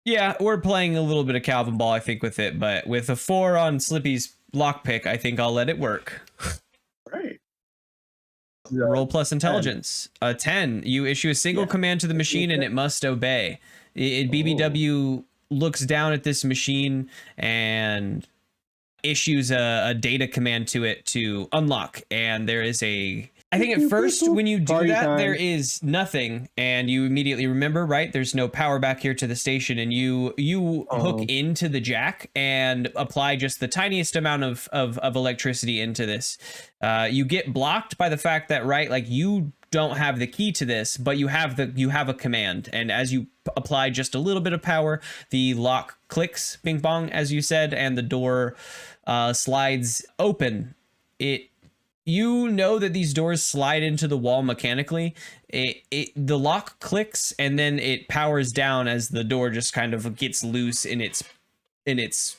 S1: Yeah, we're playing a little bit of Calvin Ball, I think, with it, but with a 4 on Slippy's lockpick, I think I'll let it work.
S5: Right.
S1: Roll plus intelligence. 10. You issue a single command to the machine and it must obey. BBW looks down at this machine and issues a data command to it to unlock. And there is a... I think at first when you do that, there is nothing, and you immediately remember, right? There's no power back here to the station, and you hook into the jack and apply just the tiniest amount of electricity into this. You get blocked by the fact that, right, like you don't have the key to this, but you have a command, and as you apply just a little bit of power, the lock clicks, bing bong, as you said, and the door slides open. You know that these doors slide into the wall mechanically. The lock clicks and then it powers down as the door just kind of gets loose in its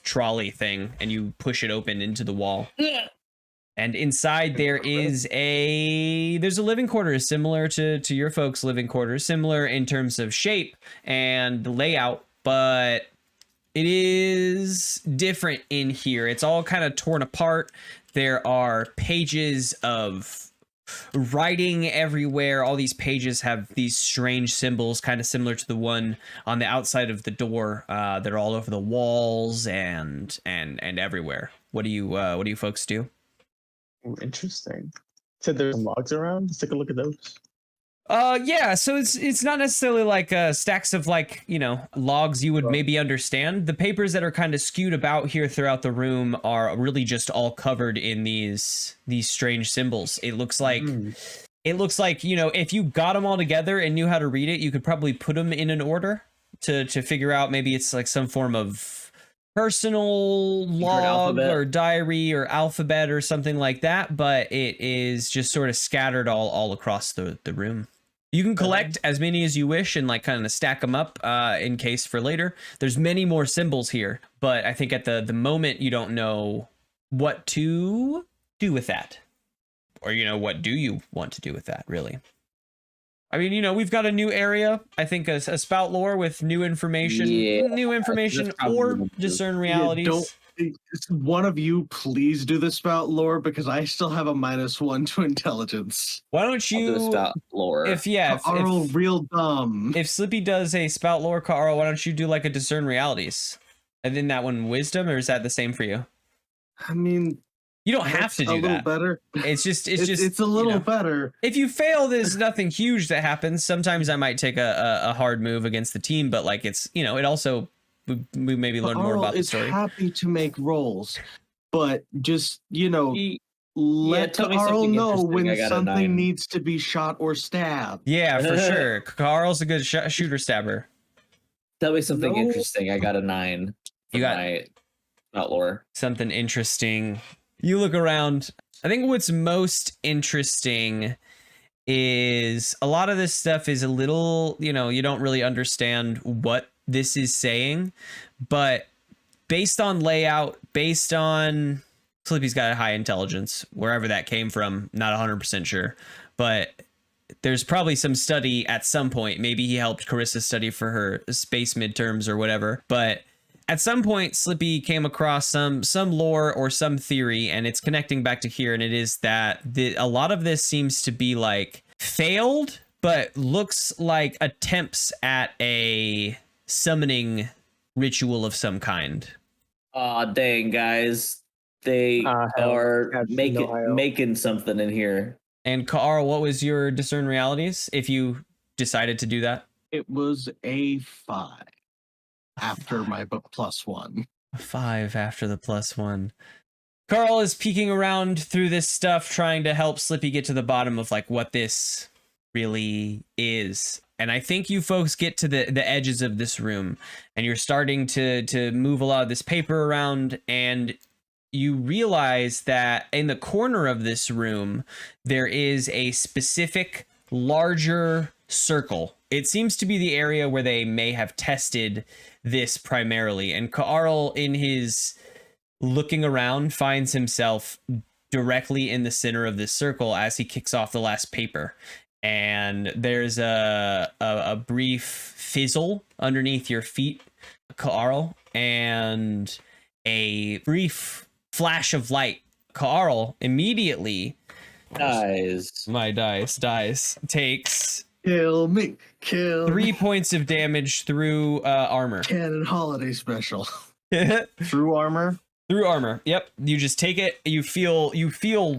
S1: trolley thing, and you push it open into the wall. And inside there's a living quarters similar to your folks' living quarters, similar in terms of shape and the layout, but it is different in here. It's all kind of torn apart. There are pages of writing everywhere. All these pages have these strange symbols, kind of similar to the one on the outside of the door. They're all over the walls and everywhere. What do you folks do?
S5: Ooh, interesting. Said there's some logs around. Let's take a look at those.
S1: Yeah, so it's not necessarily like stacks of like, logs you would maybe understand. The papers that are kind of skewed about here throughout the room are really just all covered in these strange symbols. It looks like if you got them all together and knew how to read it, you could probably put them in an order to figure out maybe it's like some form of personal log or diary or alphabet or something like that, but it is just sort of scattered all across the room. You can collect as many as you wish and like kind of stack them up in case for later. There's many more symbols here, but I think at the moment you don't know what to do with that. Or, what do you want to do with that, really? I mean, we've got a new area. I think a spout lore with new information, or discern realities.
S3: One of you please do the spout lore, because I still have a -1 to intelligence.
S1: Why don't you
S4: do the spout lore?
S1: If
S3: real dumb.
S1: If Slippy does a spout lore, Carl, why don't you do like a discern realities? And then that one wisdom, or is that the same for you?
S3: I mean,
S1: you don't have to do that.
S3: A little better.
S1: It's just
S3: it's a little better.
S1: If you fail, there's nothing huge that happens. Sometimes I might take a hard move against the team, but like it's it also we maybe learn more about the story.
S3: Happy to make rolls, but just let
S4: tell me
S3: Carl
S4: something
S3: know
S4: interesting.
S3: when
S4: I got a
S3: something
S4: 9.
S3: needs to be shot or stabbed.
S1: Yeah, for sure. Carl's a good shooter stabber.
S4: Tell me something interesting. I got a 9.
S1: You got
S4: my spout lore.
S1: Something interesting. You look around. I think what's most interesting is a lot of this stuff is a little, you don't really understand what this is saying, but based on layout, based on Slippy's got a high intelligence, wherever that came from. Not 100% sure, but there's probably some study at some point. Maybe he helped Carissa study for her space midterms or whatever. But at some point, Slippy came across some lore or some theory, and it's connecting back to here. And it is that a lot of this seems to be like failed, but looks like attempts at a summoning ritual of some kind.
S4: Aw, dang, guys. They are making something in here.
S1: And Carl, what was your discern realities if you decided to do that?
S3: It was a 5 after my +1.
S1: A 5 after the +1. Carl is peeking around through this stuff, trying to help Slippy get to the bottom of like what this really is. And I think you folks get to the edges of this room, and you're starting to move a lot of this paper around, and you realize that in the corner of this room, there is a specific larger circle. It seems to be the area where they may have tested this primarily. And Carl, in his looking around, finds himself directly in the center of this circle as he kicks off the last paper. And there's a brief fizzle underneath your feet, Carl, and a brief flash of light. Carl immediately
S4: Dies.
S1: My dice takes
S3: Kill me, kill
S1: 3
S3: me.
S1: points of damage through armor.
S3: Canon holiday special. Through armor.
S1: Through armor. Yep. You just take it. You feel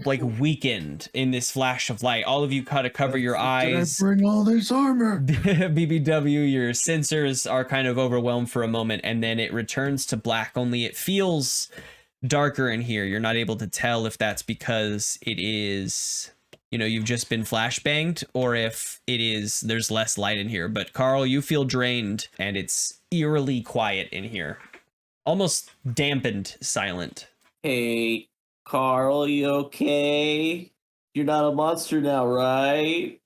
S1: like weakened in this flash of light. All of you kind of cover your eyes.
S3: Did I bring all this armor?
S1: BBW, your sensors are kind of overwhelmed for a moment, and then it returns to black. Only it feels darker in here. You're not able to tell if that's because it is, you've just been flashbanged, or if it is there's less light in here. But Carl, you feel drained, and it's eerily quiet in here. Almost dampened silent.
S4: Hey, Carl, you okay? You're not a monster now, right?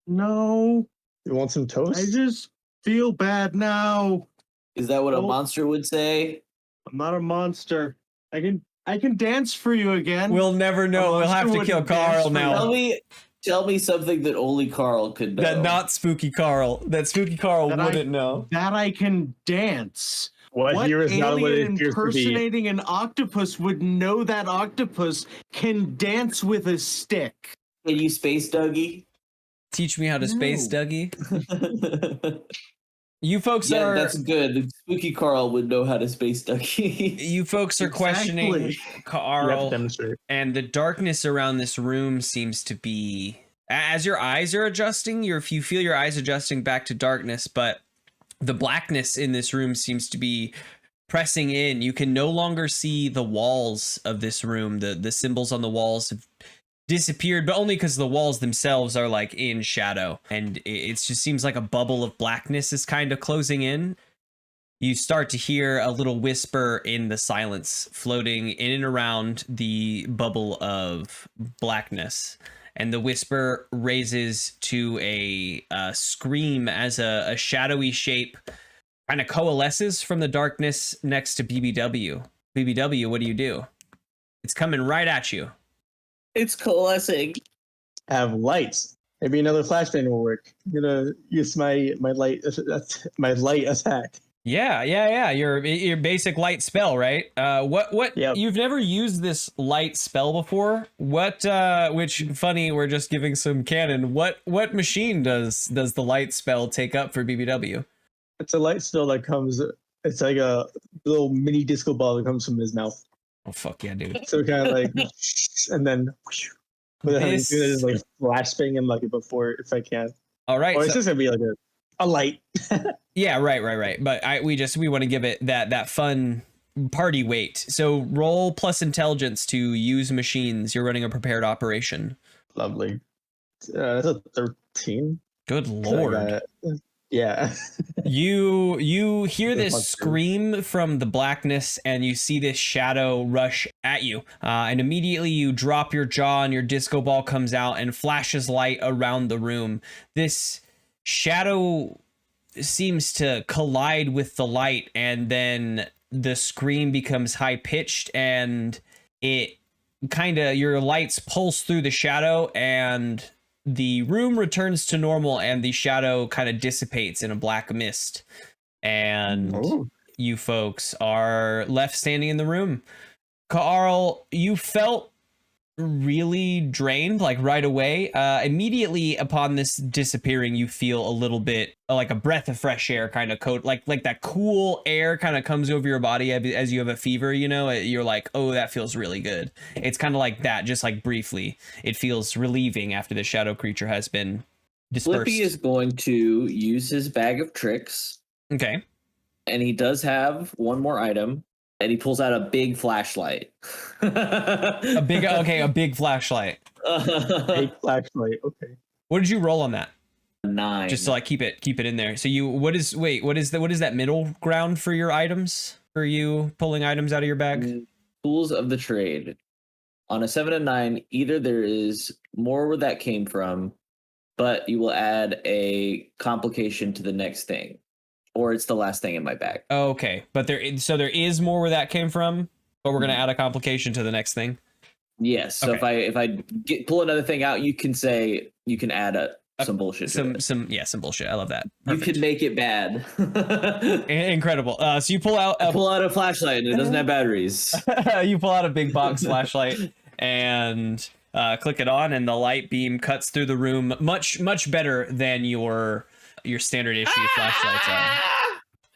S3: No,
S5: You want some toast?
S3: I just feel bad now.
S4: Is that what a
S3: Oh.
S4: monster would say?
S3: I'm not a monster. I can dance for you again.
S1: We'll never know. We'll have to kill Carl now.
S4: Tell me something that only Carl could know.
S1: That not spooky Carl. That spooky Carl wouldn't know.
S3: That I can dance.
S5: What here is not what it
S3: alien
S5: appears to be.
S3: impersonating an octopus would know that octopus can dance with a stick?
S4: Can you space Dougie?
S1: Teach me how to space,
S3: No.
S1: Dougie. You folks
S4: Yeah,
S1: are
S4: that's good. Spooky Carl would know how to space Dougie.
S1: you folks are questioning
S3: Exactly.
S5: You have to
S1: Carl,
S5: demonstrate.
S1: and the darkness around this room seems to be, as your eyes are adjusting, you feel your eyes adjusting back to darkness, but the blackness in this room seems to be pressing in. You can no longer see the walls of this room. The symbols on the walls have disappeared, but only because the walls themselves are like in shadow, and it just seems like a bubble of blackness is kind of closing in. You start to hear a little whisper in the silence floating in and around the bubble of blackness, and the whisper raises to a scream as a shadowy shape kind of coalesces from the darkness next to BBW. BBW, what do? It's coming right at you.
S4: It's coalescing.
S5: Have lights. Maybe another flashbang will work. I'm gonna use my light attack.
S1: Yeah. Your basic light spell, right? What?
S5: Yep.
S1: You've never used this light spell before. What? Which funny, we're just giving some canon. What machine does the light spell take up for BBW?
S5: It's a light spell that comes. It's like a little mini disco ball that comes from his mouth.
S1: Oh fuck yeah, dude!
S5: So kind of like, and then without having to do it,
S1: This-
S5: just like flashbang him like before if I can.
S1: All right.
S5: Or it's
S1: so-
S5: just gonna be like a light.
S1: Yeah, right. But we want to give it that fun party weight. So roll plus intelligence to use machines. You're running a prepared operation.
S5: Lovely. That's a 13.
S1: Good lord.
S5: Yeah.
S1: You hear
S5: Good
S1: this
S5: monster.
S1: scream from the blackness, and you see this shadow rush at you. And immediately you drop your jaw, and your disco ball comes out and flashes light around the room. This shadow seems to collide with the light, and then the scream becomes high pitched, and it kind of, your lights pulse through the shadow and the room returns to normal and the shadow kind of dissipates in a black mist. And
S5: Oh.
S1: you folks are left standing in the room. Carl, you felt really drained like right away. Immediately upon this disappearing, you feel a little bit like a breath of fresh air kind of coat, like that cool air kind of comes over your body as you have a fever, you know. You're like, oh, that feels really good. It's kind of like that, just like briefly. It feels relieving after the shadow creature has been dispersed.
S4: Flippy is going to use his bag of tricks.
S1: Okay.
S4: And he does have one more item. And he pulls out a big flashlight.
S1: A big flashlight.
S5: Big flashlight. Okay.
S1: What did you roll on that?
S4: 9.
S1: Just to like keep it in there. So what is that middle ground for your items? For you pulling items out of your bag?
S4: Tools of the trade. On a 7 and 9, either there is more where that came from, but you will add a complication to the next thing. Or it's the last thing in my bag.
S1: Okay, but there is more where that came from, but we're gonna add a complication to the next thing.
S4: Yes. So
S1: Okay.
S4: if I pull another thing out, you can add some bullshit.
S1: Some bullshit. I love that. Perfect.
S4: You can make it bad.
S1: Incredible. So you pull out
S4: pull out a flashlight and it doesn't have batteries.
S1: you pull out a big box flashlight and click it on, and the light beam cuts through the room much better than your standard issue flashlights are.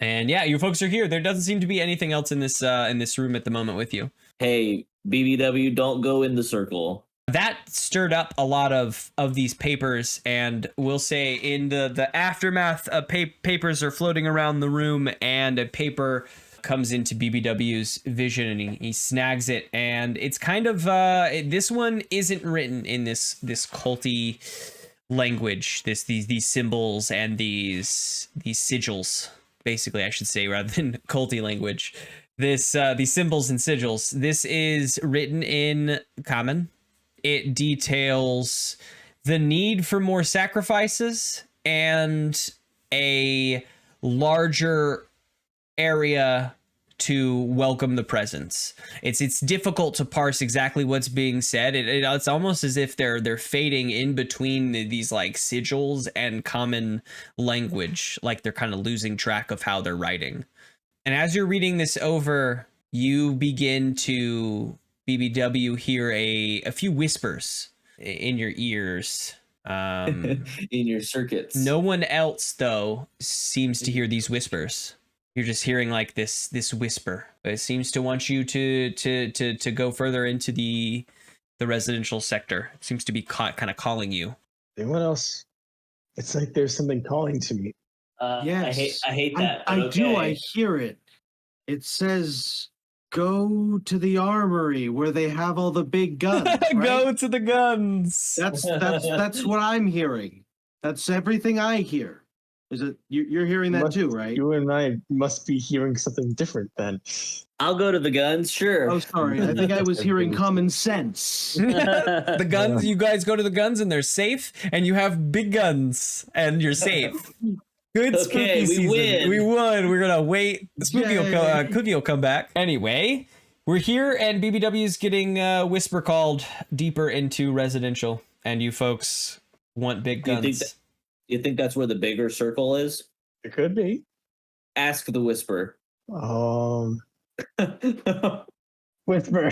S1: And yeah, you folks are here. There doesn't seem to be anything else in this room at the moment with you.
S4: Hey, BBW, don't go in the circle.
S1: That stirred up a lot of these papers, and we'll say in the aftermath, papers are floating around the room, and a paper comes into BBW's vision, and he snags it, and it's kind of this one isn't written in this culty language, these symbols and these sigils, basically, I should say, rather than culty language. These symbols and sigils. This is written in Common. It details the need for more sacrifices and a larger area to welcome the presence. It's difficult to parse exactly what's being said. It's almost as if they're fading in between these like sigils and common language, like they're kind of losing track of how they're writing. And as you're reading this over, you begin to BBW hear a few whispers in your ears.
S4: In your circuits.
S1: No one else though seems to hear these whispers. You're just hearing like this whisper. It seems to want you to go further into the residential sector. It seems to be kind of calling you.
S5: Anyone else? It's like there's something calling to me.
S3: Yes.
S4: I hate that.
S3: I
S4: but
S3: do.
S4: okay.
S3: I hear it. It says, "Go to the armory where they have all the big guns." Right?
S1: Go to the guns.
S3: That's what I'm hearing. That's everything I hear. Is it you're hearing that too, right?
S5: You and I must be hearing something different then.
S4: I'll go to the guns, sure.
S3: Oh, sorry. I think I was hearing common sense.
S1: The guns, you guys go to the guns and they're safe, and you have big guns and you're safe. Good spooky
S4: Okay, we
S1: season.
S4: win.
S1: We won. We're gonna wait. Spooky Cookie will come back. Anyway, we're here, and BBW's getting whisper called deeper into residential, and you folks want big guns.
S4: You think that's where the bigger circle is?
S5: It could be.
S4: Ask the whisper.
S5: Whisper,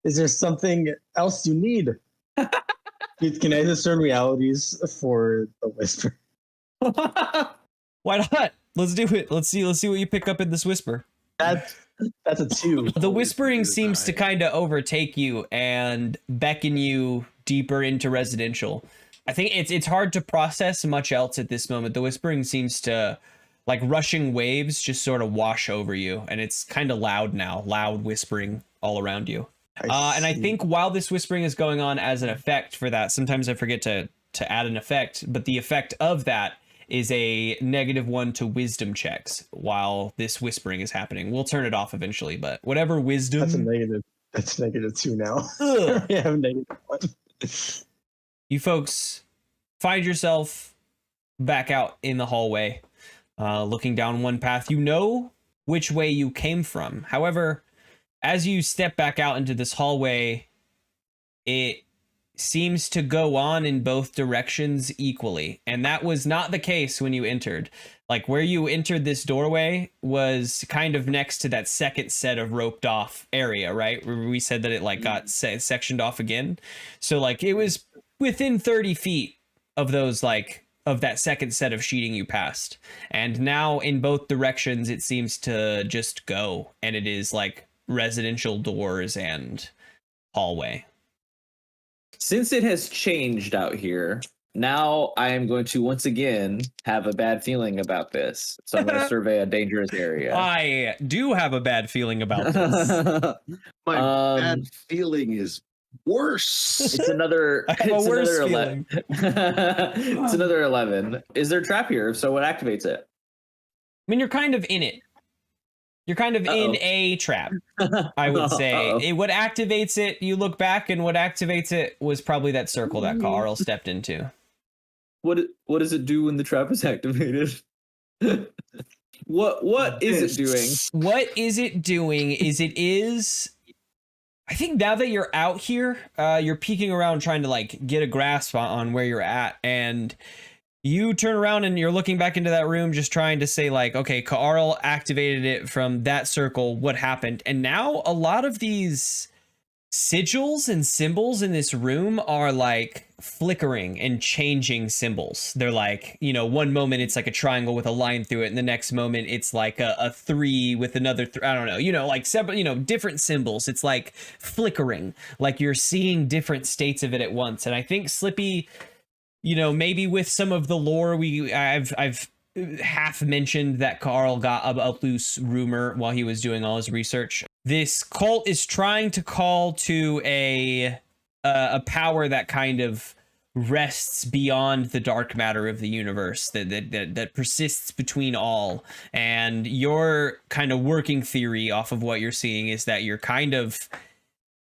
S5: is there something else you need? Can I discern realities for the whisper?
S1: Why not? Let's do it. Let's see what you pick up in this whisper.
S5: That's a 2.
S1: The whispering seems to kind of overtake you and beckon you deeper into residential. I think it's hard to process much else at this moment. The whispering seems to, like rushing waves, just sort of wash over you, and it's kind of loud now. Loud whispering all around you. And I think while this whispering is going on as an effect for that, sometimes I forget to add an effect, but the effect of that is a -1 to wisdom checks while this whispering is happening. We'll turn it off eventually, but whatever wisdom.
S5: That's a negative. That's -2 now.
S1: Ugh.
S5: We have -1.
S1: You folks find yourself back out in the hallway, looking down one path. You know which way you came from. However, as you step back out into this hallway, it seems to go on in both directions equally. And that was not the case when you entered. Like where you entered this doorway was kind of next to that second set of roped off area, right? Where we said that it like got sectioned off again. So like it was within 30 feet of those like of that second set of sheeting you passed. And now in both directions, it seems to just go. And it is like residential doors and hallway.
S4: Since it has changed out here, now I am going to once again have a bad feeling about this. So I'm going to survey a dangerous area.
S1: I do have a bad feeling about this.
S3: My bad
S4: Um,
S3: feeling is worse.
S4: It's another.
S1: I have a
S4: It's
S1: worse
S4: another 11. It's another 11. Is there a trap here? So what activates it?
S1: I mean, you're kind of in it. You're kind of in a trap, I would say. What activates it, you look back, and what activates it was probably that circle that Carl stepped into.
S4: What does it do when the trap is activated? What is it doing?
S1: What is it doing is I think now that you're out here, you're peeking around trying to like get a grasp on where you're at, and you turn around and you're looking back into that room just trying to say like, okay, Carl activated it from that circle, what happened? And now a lot of these sigils and symbols in this room are like flickering and changing symbols. They're like, you know, one moment it's like a triangle with a line through it, and the next moment it's like a 3 with another I don't know, you know, like several, you know, different symbols. It's like flickering, like you're seeing different states of it at once. And I think Slippy, you know, maybe with some of the lore, I've half mentioned that Carl got a loose rumor while he was doing all his research. This cult is trying to call to a power that kind of rests beyond the dark matter of the universe, that persists between all. And your kind of working theory off of what you're seeing is that you're kind of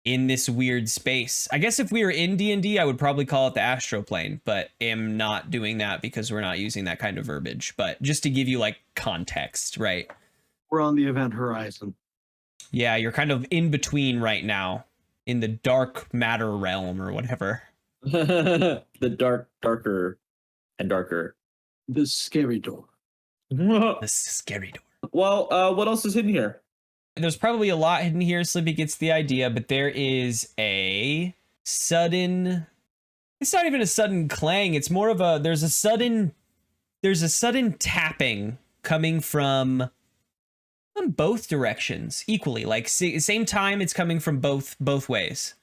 S1: in this weird space. I guess if we were in D&D, I would probably call it the astral plane, but am not doing that because we're not using that kind of verbiage. But just to give you like context, right?
S3: We're on the event horizon.
S1: Yeah, you're kind of in between right now in the dark matter realm or whatever.
S4: The darker and darker.
S3: The scary door.
S1: The scary door.
S4: Well, what else is hidden here?
S1: There's probably a lot hidden here. Slippy gets the idea, but there is a sudden, it's not even a sudden clang. It's more of a, there's a sudden tapping coming from both directions equally. Like same time, it's coming from both ways.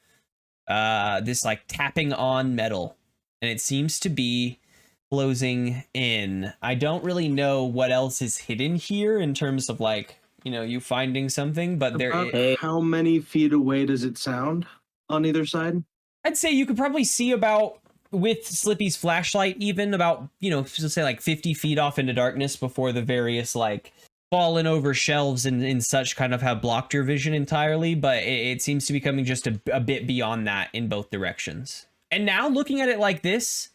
S1: This like tapping on metal, and it seems to be closing in. I don't really know what else is hidden here in terms of like, you know, you finding something, but
S3: How many feet away does it sound on either side?
S1: I'd say you could probably see about, with Slippy's flashlight, even about, you know, let's say like 50 feet off into darkness before the various like fallen over shelves and such kind of have blocked your vision entirely. But it seems to be coming just a bit beyond that in both directions. And now looking at it like this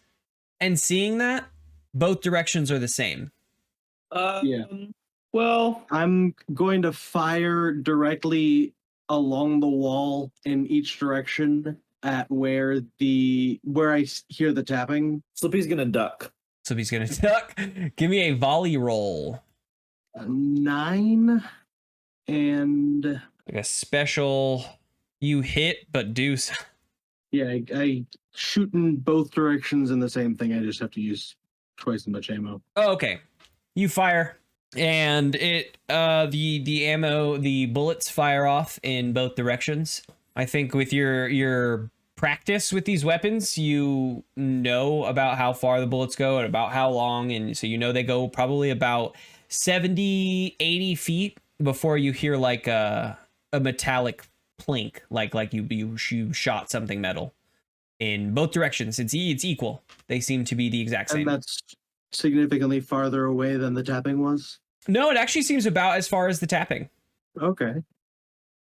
S1: and seeing that both directions are the same.
S3: Yeah.
S4: Well,
S3: I'm going to fire directly along the wall in each direction at where I hear the tapping.
S4: Slippy's gonna duck.
S1: Slippy's gonna duck. Give me a volley roll.
S3: 9 and
S1: Like a special, you hit but do.
S3: yeah, I shoot in both directions in the same thing. I just have to use twice as much ammo.
S1: Oh, okay. You fire. And it the ammo, the bullets fire off in both directions. I think with your practice with these weapons, you know about how far the bullets go and about how long, and so you know they go probably about 70, 80 feet before you hear like a metallic plink, like you shot something metal in both directions. It's equal. They seem to be the exact same.
S3: And that's significantly farther away than the tapping was.
S1: No, it actually seems about as far as the tapping.
S3: Okay.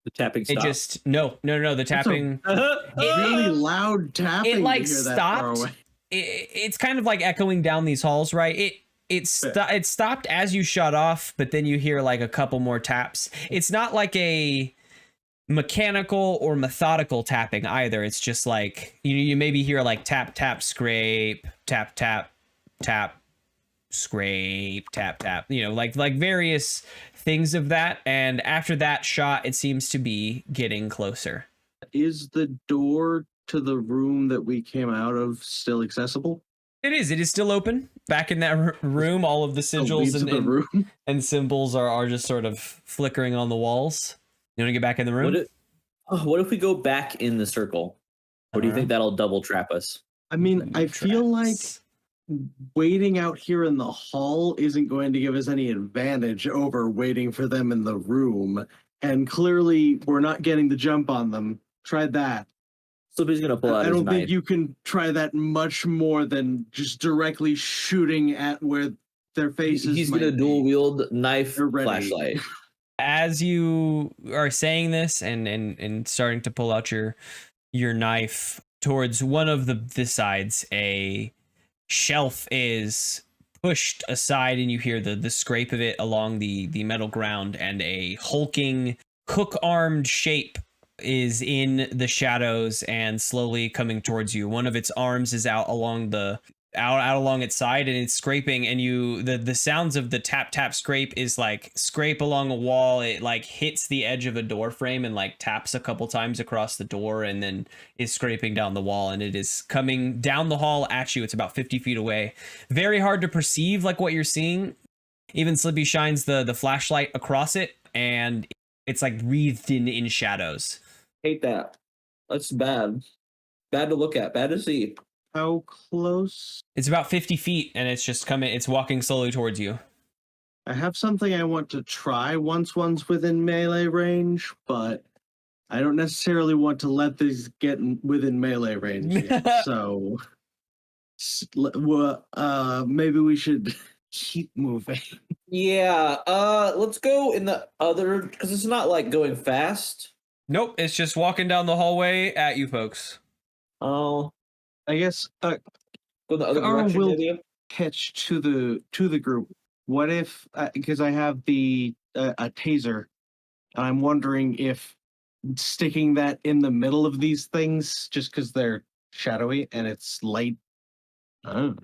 S4: The tapping stopped.
S1: It just no. The tapping.
S3: Really loud tapping.
S1: It like
S3: to hear that far
S1: stopped.
S3: away.
S1: It's kind of like echoing down these halls, right? It stopped as you shut off, but then you hear like a couple more taps. It's not like a mechanical or methodical tapping either. It's just like you maybe hear like tap tap scrape, tap tap tap scrape, tap tap, like various things of that. And after that shot, it seems to be getting closer.
S3: Is the door to the room that we came out of still accessible?
S1: It is still open. Back in that room, all of the sigils and symbols are just sort of flickering on the walls. You want to get back in the room?
S4: What if we go back in the circle? Or do you think that'll double trap us?
S3: I mean, I feel like waiting out here in the hall isn't going to give us any advantage over waiting for them in the room. And clearly, we're not getting the jump on them. Try that.
S4: Slippy's gonna pull out
S3: I
S4: his
S3: don't think
S4: knife.
S3: you can try that much more than just directly shooting at where their faces.
S4: He's gonna dual wield knife, flashlight.
S1: As you are saying this and starting to pull out your knife towards one of the sides, a shelf is pushed aside and you hear the scrape of it along the metal ground, and a hulking hook-armed shape is in the shadows and slowly coming towards you. One of its arms is out along its side, and it's scraping, and the sounds of the tap tap scrape is like scrape along a wall. It like hits the edge of a door frame and like taps a couple times across the door, and then is scraping down the wall, and it is coming down the hall at you. It's about 50 feet away. Very hard to perceive like what you're seeing. Even Slippy shines the flashlight across it, and it's like wreathed in shadows.
S4: Hate that. That's bad. Bad to look at. Bad to see.
S3: How close?
S1: It's about 50 feet, and it's just coming. It's walking slowly towards you.
S3: I have something I want to try once one's within melee range, but I don't necessarily want to let these get within melee range yet. So maybe we should keep moving.
S4: Yeah, let's go in the other, because it's not like going fast.
S1: Nope, it's just walking down the hallway at you folks.
S4: Oh,
S3: I guess
S4: go the other
S3: Carl
S4: direction,
S3: will
S4: maybe?
S3: pitch to the group. What if, because I have a taser, and I'm wondering if sticking that in the middle of these things, just because they're shadowy and it's light. Oh.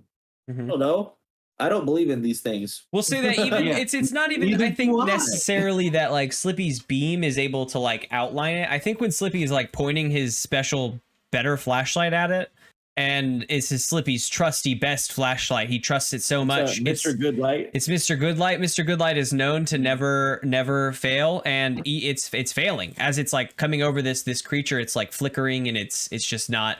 S4: I don't know. I don't believe in these things.
S1: We'll say that even
S3: Yeah.
S1: it's not even
S3: Neither
S1: I think
S3: do I.
S1: necessarily that like Slippy's beam is able to like outline it. I think when Slippy is like pointing his special better flashlight at it, and it's his Slippy's trusty best flashlight. He trusts it so much.
S4: Mr. Goodlight.
S1: It's Mr. Goodlight. Mr. Goodlight is known to never fail, and it's failing as it's like coming over this creature. It's like flickering, and it's just not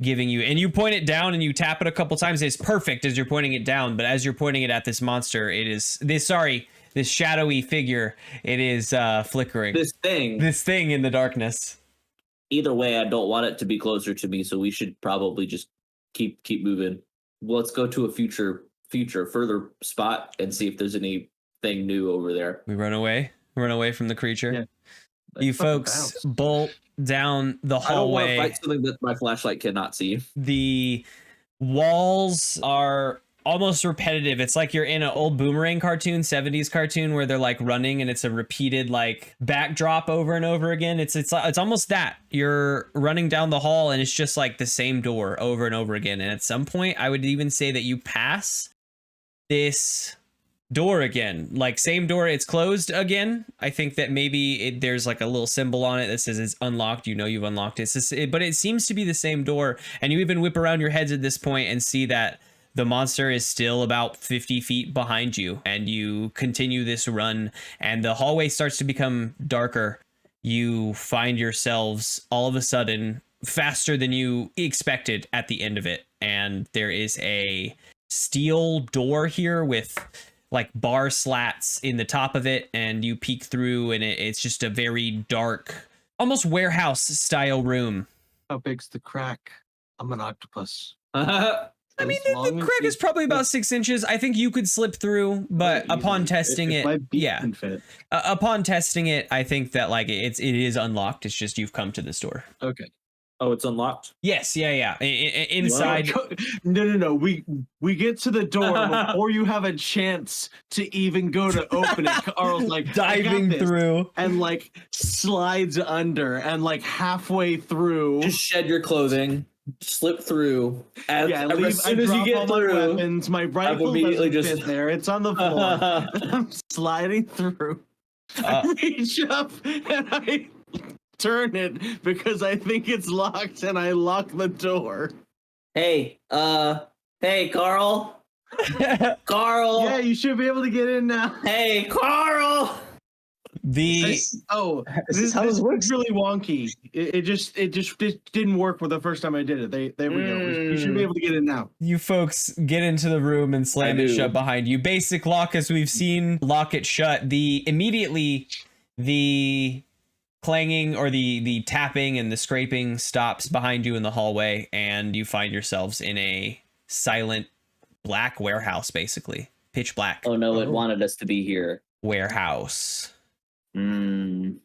S1: giving you. And you point it down and you tap it a couple times. It's perfect as you're pointing it down, but as you're pointing it at this monster, it is this shadowy figure. It is flickering.
S4: This thing
S1: in the darkness.
S4: Either way, I don't want it to be closer to me, so we should probably just keep moving. Let's go to a further spot and see if there's anything new over there.
S1: We run away from the creature.
S3: Yeah.
S1: You folks bolt down the hallway.
S4: I don't want to fight something that my flashlight cannot see.
S1: The walls are almost repetitive. It's like you're in an old Boomerang cartoon, 70s cartoon, where they're like running and it's a repeated like backdrop over and over again. It's almost that. You're running down the hall and it's just like the same door over and over again. And at some point, I would even say that you pass this door again, like same door, it's closed again. I think that maybe there's like a little symbol on it that says it's unlocked. You've unlocked it. But it seems to be the same door. And you even whip around your heads at this point and see that the monster is still about 50 feet behind you, and you continue this run, and the hallway starts to become darker. You find yourselves all of a sudden faster than you expected at the end of it, and there is a steel door here with like bar slats in the top of it, and you peek through, and it's just a very dark, almost warehouse style room.
S3: How big's the crack? I'm an octopus.
S1: I mean, the crack is probably about 6 inches. I think you could slip through, but upon testing it, upon testing it, I think that like it is unlocked. It's just you've come to this door.
S3: Okay.
S4: Oh, it's unlocked.
S1: Yes, yeah. Inside.
S3: No. We get to the door before you have a chance to even go to open it. Carl's like "I got
S1: diving
S3: this,"
S1: through.
S3: and like slides under, and like halfway through.
S4: Just shed your clothing, slip through. As
S3: As
S4: soon as you get
S3: all
S4: through,
S3: my weapons, my rifle
S4: immediately
S3: doesn't
S4: just-
S3: fit there. It's on the floor. I'm sliding through. I reach up and I turn it because I think it's locked, and I lock the door.
S4: hey, Carl. Carl.
S3: Yeah, you should be able to get in now.
S4: Hey, Carl.
S5: This is how this works.
S3: Really wonky. It just didn't work for the first time I did it. There we go. You should be able to get in now.
S1: You folks get into the room and slam it shut behind you. Basic lock, as we've seen, lock it shut. Immediately the clanging or the tapping and the scraping stops behind you in the hallway, and you find yourselves in a silent black warehouse, basically pitch black.
S4: Oh no, it wanted us to be here.
S1: Warehouse.
S4: Mm.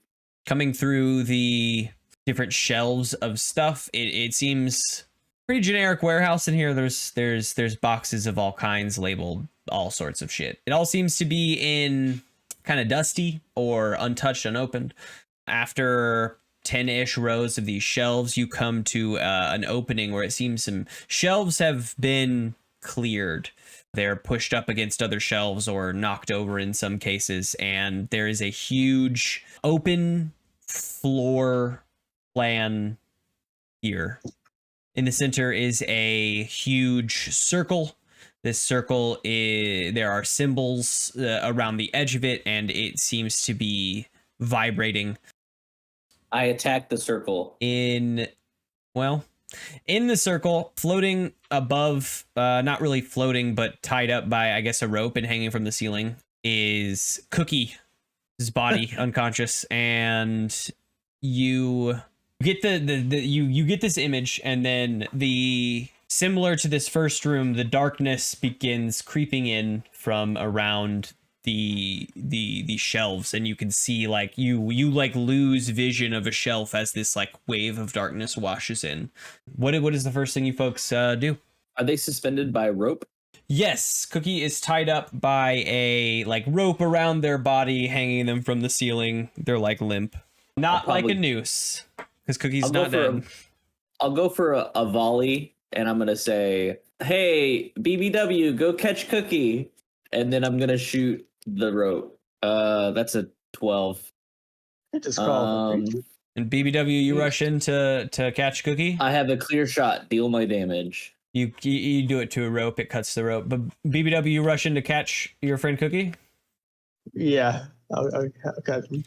S1: Coming through the different shelves of stuff, it seems pretty generic warehouse in here. There's boxes of all kinds labeled all sorts of shit. It all seems to be in kind of dusty or untouched, unopened. After 10-ish rows of these shelves, you come to an opening where it seems some shelves have been cleared. They're pushed up against other shelves or knocked over in some cases, and there is a huge open floor plan here. In the center is a huge circle. This circle there are symbols around the edge of it, and it seems to be vibrating.
S4: I attacked the circle.
S1: In the circle, floating above, not really floating, but tied up by, I guess, a rope and hanging from the ceiling, is Cookie. His body unconscious, and you get you get this image, and then similar to this first room, the darkness begins creeping in from around the shelves, and you can see like you lose vision of a shelf as this like wave of darkness washes in. What is the first thing you folks do?
S4: Are they suspended by rope?
S1: Yes, Cookie is tied up by a like rope around their body, hanging them from the ceiling. They're like limp, not like a noose, because Cookie's not dead.
S4: I'll go for a volley, and I'm gonna say, "Hey, BBW, go catch Cookie," and then I'm gonna shoot the rope. That's a 12.
S5: I just called
S1: And BBW, you rush in to catch Cookie.
S4: I have a clear shot. Deal my damage.
S1: You do it to a rope. It cuts the rope. But BBW, you rush in to catch your friend Cookie.
S5: Yeah, I'll catch him.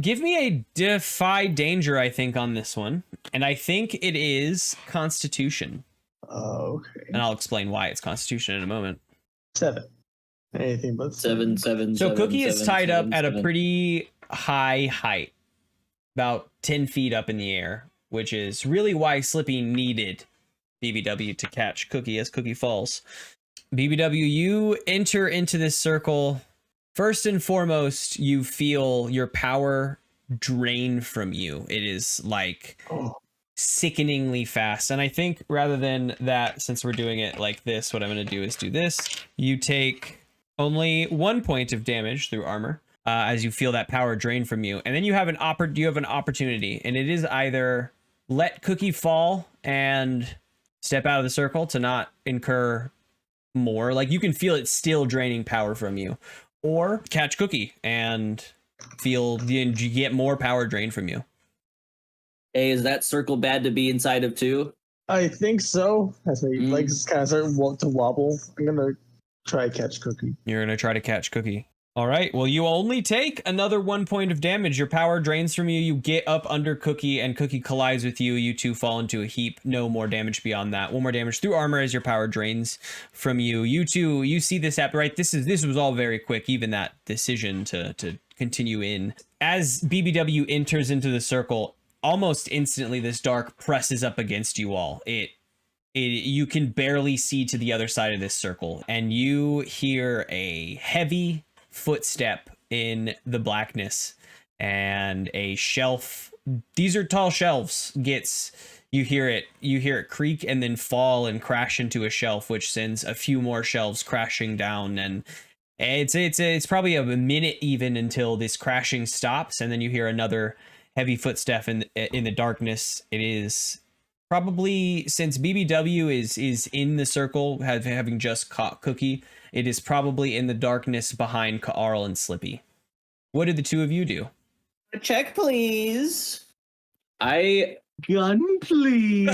S1: Give me a defy danger, I think, on this one, and I think it is Constitution.
S5: Okay.
S1: And I'll explain why it's Constitution in a moment.
S5: 7. Anything but
S4: 7.
S1: So Cookie is tied up at a
S4: 7.
S1: pretty high height, about 10 feet up in the air, which is really why Slippy needed BBW to catch Cookie as Cookie falls. BBW, you enter into this circle. First and foremost, you feel your power drain from you. It is like sickeningly fast. And I think rather than that, since we're doing it like this, what I'm going to do is do this. You take only 1 point of damage through armor as you feel that power drain from you. And then you have an opportunity, and it is either let Cookie fall and step out of the circle to not incur more. Like you can feel it still draining power from you, or catch Cookie and feel you get more power drained from you.
S4: Hey, is that circle bad to be inside of too?
S5: I think so. As my legs kind of start to wobble, I'm gonna try to catch Cookie.
S1: You're gonna try to catch Cookie. All right. Well, you only take another 1 point of damage. Your power drains from you. You get up under Cookie, and Cookie collides with you. You two fall into a heap. No more damage beyond that. 1 more damage through armor as your power drains from you. You two, you see this happen, right? This was all very quick. Even that decision to continue in. As BBW enters into the circle, almost instantly, this dark presses up against you all. You can barely see to the other side of this circle, and you hear a heavy footstep in the blackness, and a shelf these are tall shelves. You hear it creak and then fall and crash into a shelf, which sends a few more shelves crashing down. And it's probably a minute even until this crashing stops, and then you hear another heavy footstep in the darkness. It is probably, since BBW is in the circle, having just caught Cookie, it is probably in the darkness behind Kaarl and Slippy. What did the two of you do?
S4: Check, please.
S3: Gun, please.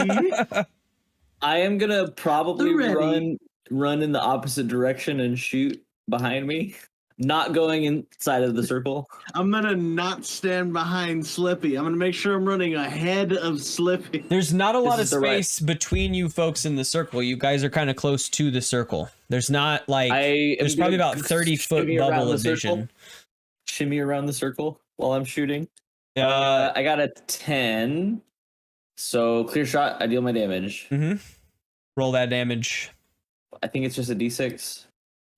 S4: I am gonna probably
S3: Ready.
S4: run in the opposite direction and shoot behind me, not going inside of the circle.
S3: I'm gonna not stand behind Slippy. I'm gonna make sure I'm running ahead of Slippy.
S1: There's not a lot of
S4: is the right-
S1: space between you folks in the circle. You guys are kind of close to the circle. There's not like there's probably about 30-foot bubble of vision.
S4: Shimmy around the circle while I'm shooting.
S1: Uh,
S4: I got a 10. So clear shot, I deal my damage.
S1: roll that damage.
S4: I think it's just a d6.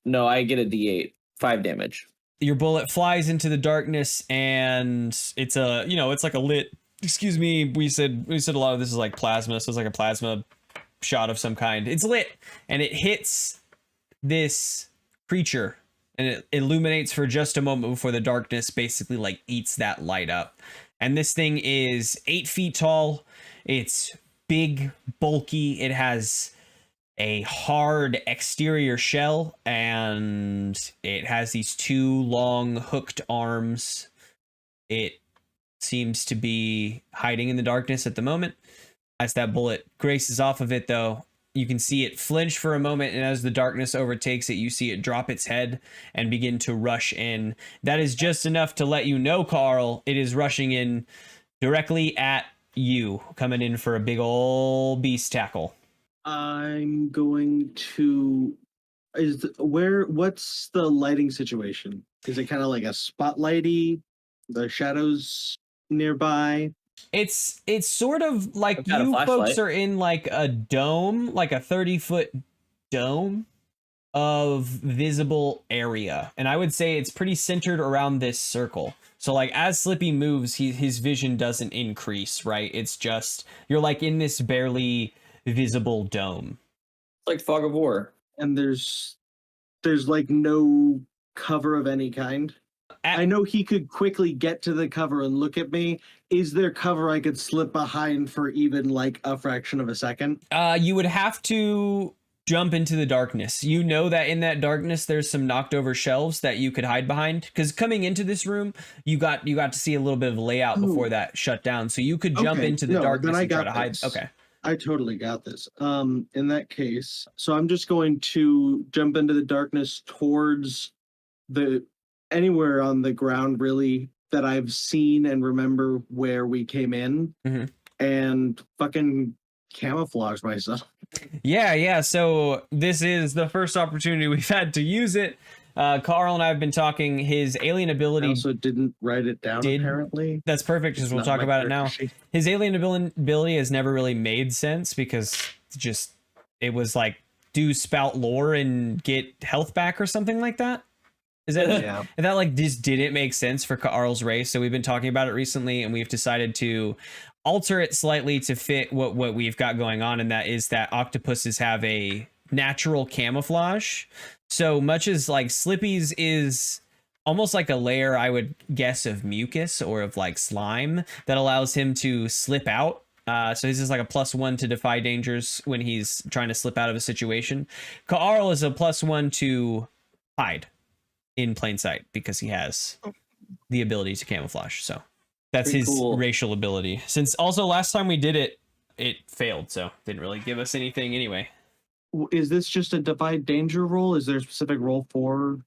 S4: No, I get a d8. 5 damage.
S1: Your bullet flies into the darkness, and it's like a lit. Excuse me. We said a lot of this is like plasma, so it's like a plasma shot of some kind. It's lit, and it hits this creature, and it illuminates for just a moment before the darkness basically like eats that light up. And this thing is 8 feet tall. It's big, bulky. It has a hard exterior shell, and it has these 2 long hooked arms. It seems to be hiding in the darkness at the moment. As that bullet graces off of it, though, you can see it flinch for a moment, and as the darkness overtakes it, you see it drop its head and begin to rush in. That is just enough to let you know, Kaarl, it is rushing in directly at you, coming in for a big ol' beast tackle.
S3: I'm going to. What's the lighting situation? Is it kind of like a spotlighty? The shadows nearby?
S1: It's sort of like
S4: I've got a
S1: you folks
S4: flashlight.
S1: are in like a dome, like a 30-foot dome of visible area. And I would say it's pretty centered around this circle. So like as Slippy moves, his vision doesn't increase, right? It's just, you're like in this barely visible dome.
S4: It's like fog of war.
S3: And there's like no cover of any kind. I know he could quickly get to the cover and look at me. Is there cover I could slip behind for even like a fraction of a second?
S1: You would have to jump into the darkness. You know that in that darkness there's some knocked over shelves that you could hide behind, because coming into this room you got to see a little bit of layout before that shut down, so you could jump
S3: Okay,
S1: into the
S3: no,
S1: darkness
S3: then I
S1: and try
S3: got
S1: to hide.
S3: this.
S1: Okay.
S3: I totally got this. In that case, so I'm just going to jump into the darkness towards anywhere on the ground really that I've seen and remember where we came in, and fucking camouflage myself.
S1: Yeah. So this is the first opportunity we've had to use it. Kaarl and I have been talking. His alien
S3: I
S1: ability.
S3: also didn't write it down apparently.
S1: That's perfect, because we'll
S3: Not
S1: talk
S3: my
S1: about it now.
S3: character sheet.
S1: His alien ability has never really made sense, because it was like do spout lore and get health back or something like that. Is that
S3: Yeah.
S1: that like just didn't make sense for Kaarl's race? So we've been talking about it recently, and we've decided to alter it slightly to fit what we've got going on, and that is that octopuses have a natural camouflage. So much as like Slippy's is almost like a layer, I would guess, of mucus or of like slime that allows him to slip out. So his is like a +1 to defy dangers when he's trying to slip out of a situation. Kaarl is a +1 to hide in plain sight, because he has the ability to camouflage. So that's
S4: Pretty
S1: his
S4: cool.
S1: racial ability. Since also last time we did it, it failed, so didn't really give us anything anyway.
S3: Is this just a divide danger roll? Is there a specific roll for?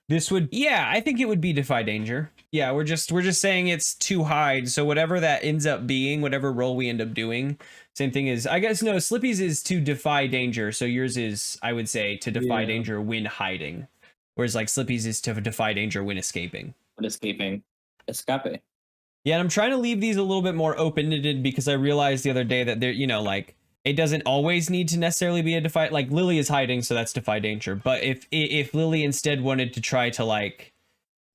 S1: This would, yeah, I think it would be defy danger. Yeah, we're just saying it's to hide. So whatever that ends up being, whatever role we end up doing, same thing is, I guess, no, Slippy's is to defy danger. So yours is, I would say, to defy danger when hiding. Whereas like Slippy's is to defy danger when escaping.
S4: When escaping. Escape.
S1: Yeah, and I'm trying to leave these a little bit more open-ended, because I realized the other day that they're, like, it doesn't always need to necessarily be a defy. Like Lily is hiding, so that's defy danger. But if Lily instead wanted to try to like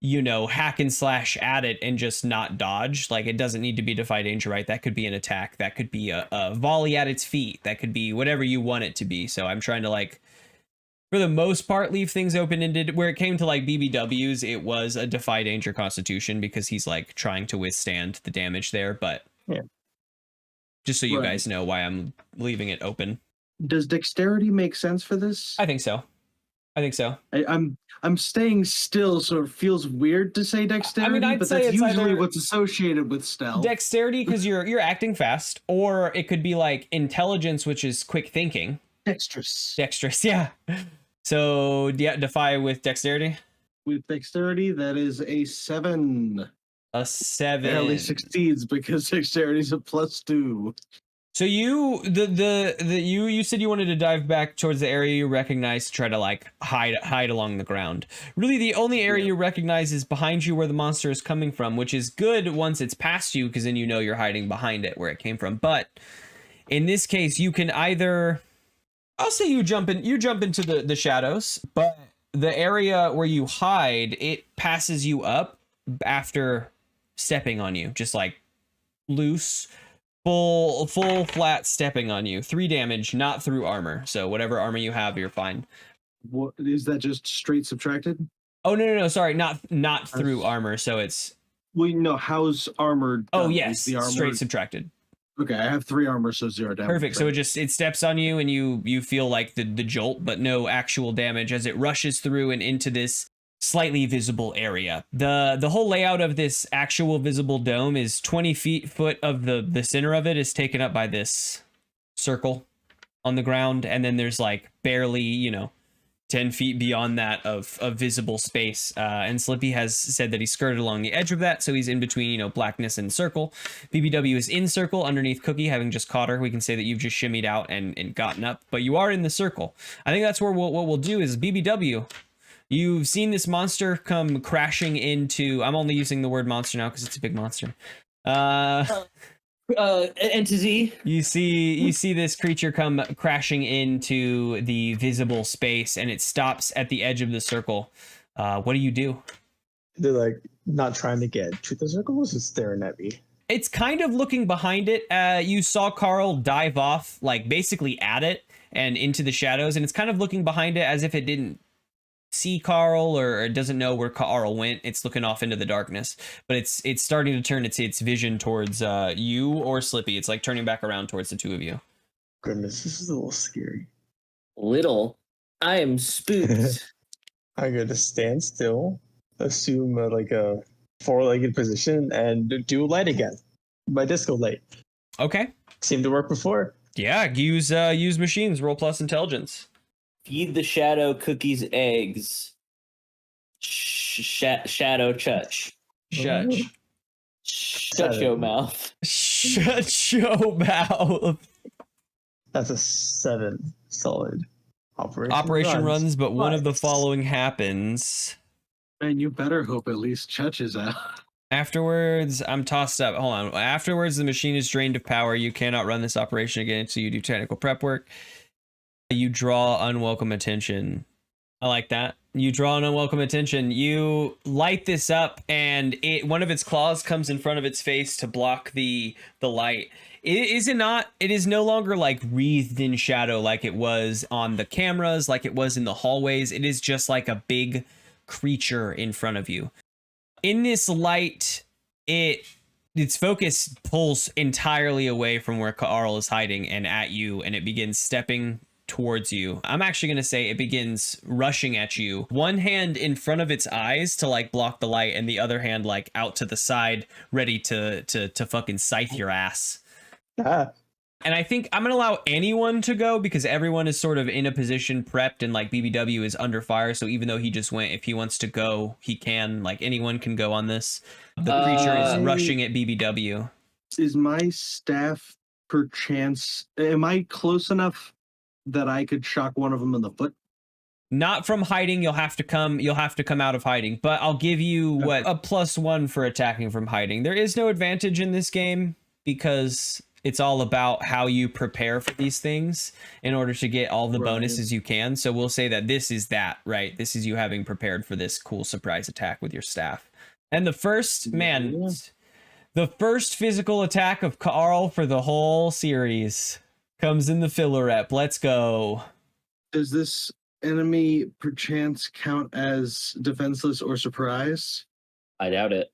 S1: you know, hack and slash at it and just not dodge. Like, it doesn't need to be defy danger, right? That could be an attack. That could be a volley at its feet. That could be whatever you want it to be. So I'm trying to, like, for the most part, leave things open-ended. Where it came to, like, BBWs, it was a defy danger constitution because he's, like, trying to withstand the damage there. But
S5: yeah,
S1: just so you
S3: Right.
S1: guys know why I'm leaving it open.
S3: Does dexterity make sense for this?
S1: I think so.
S3: I'm staying still, so it feels weird to say dexterity,
S1: I'd
S3: but
S1: say
S3: that's
S1: it's
S3: usually
S1: either
S3: what's associated with stealth.
S1: Dexterity, because you're acting fast, or it could be like intelligence, which is quick thinking. Dexterous, yeah. So yeah, defy with dexterity.
S3: With dexterity, that is a 7.
S1: A 7.
S3: Barely succeeds because dexterity is a +2.
S1: So you you said you wanted to dive back towards the area you recognize to try to like hide along the ground. Really, the only area you recognize is behind you where the monster is coming from, which is good once it's past you because then you know you're hiding behind it where it came from. But in this case, you can either, I'll say you jump into the shadows, but the area where you hide, it passes you up after stepping on you, just like loose. Full flat stepping on you. 3 damage, not through armor. So whatever armor you have, you're fine.
S3: What is that? Just straight subtracted?
S1: Oh no, sorry, not through armor. So it's
S3: Well, no. How's armor?
S1: oh
S3: done?
S1: yes,
S3: Is the armor
S1: straight subtracted.
S3: Okay, I have 3 armor, so 0 damage.
S1: Perfect. So it steps on you and you feel like the jolt, but no actual damage as it rushes through and into this slightly visible area. The whole layout of this actual visible dome is 20 foot of the center of it is taken up by this circle on the ground, and then there's like barely 10 feet beyond that of visible space, and Slippy has said that he skirted along the edge of that, so he's in between blackness and circle. BBW is in circle underneath Cookie, having just caught her. We can say that you've just shimmied out and gotten up, but you are in the circle. I think that's where what we'll do is BBW. You've seen this monster come crashing into... I'm only using the word monster now because it's a big monster.
S4: Entity.
S1: You see this creature come crashing into the visible space, and it stops at the edge of the circle. What do you do?
S5: They're like not trying to get to the circle, it's just staring at me.
S1: It's kind of looking behind it. You saw Carl dive off, like basically at it and into the shadows, and it's kind of looking behind it as if it didn't see Carl or doesn't know where Carl went. It's looking off into the darkness, but it's starting to turn its vision towards you or Slippy. It's like turning back around towards the two of you.
S5: Goodness, this is a little scary.
S4: Little. I am spooked.
S5: I'm gonna stand still, assume like a 4-legged position, and do light again. My disco light.
S1: Okay.
S5: Seemed to work before.
S1: Yeah, use machines. Roll plus intelligence.
S4: Feed the shadow Cookies eggs. Shadow Chutch.
S1: Shut
S4: Shut your mouth.
S1: Shut your mouth.
S5: That's a 7 solid.
S1: Operation runs, but one of the
S5: Nice.
S1: following happens.
S3: Man, you better hope at least Chutch is out.
S1: Afterwards, I'm tossed up. Hold on. Afterwards, the machine is drained of power. You cannot run this operation again until you do technical prep work. You draw unwelcome attention. I like that. You draw an unwelcome attention. You light this up, and one of its claws comes in front of its face to block the light. It is no longer like wreathed in shadow like it was on the cameras, like it was in the hallways. It is just like a big creature in front of you. In this light, its focus pulls entirely away from where Carl is hiding and at you, and it begins stepping towards you. I'm actually going to say it begins rushing at you. One hand in front of its eyes to like block the light, and the other hand like out to the side, ready to fucking scythe your ass.
S5: Ah,
S1: And I think I'm going to allow anyone to go because everyone is sort of in a position prepped, and like BBW is under fire. So even though he just went, if he wants to go, he can. Like anyone can go on this. The creature is rushing at BBW.
S3: Is my staff perchance? Am I close enough that I could shock one of them in the foot?
S1: Not from hiding. You'll have to come out of hiding, but I'll give you a +1 for attacking from hiding. There is no advantage in this game because It's all about how you prepare for these things in order to get all the
S3: Right.
S1: bonuses you can. So we'll say that this is that, right? This is you having prepared for this cool surprise attack with your staff. And the first, man,
S3: Yeah.
S1: the first physical attack of Carl for the whole series comes in the filler rep. Let's go.
S3: Does this enemy perchance count as defenseless or surprise
S4: I doubt it.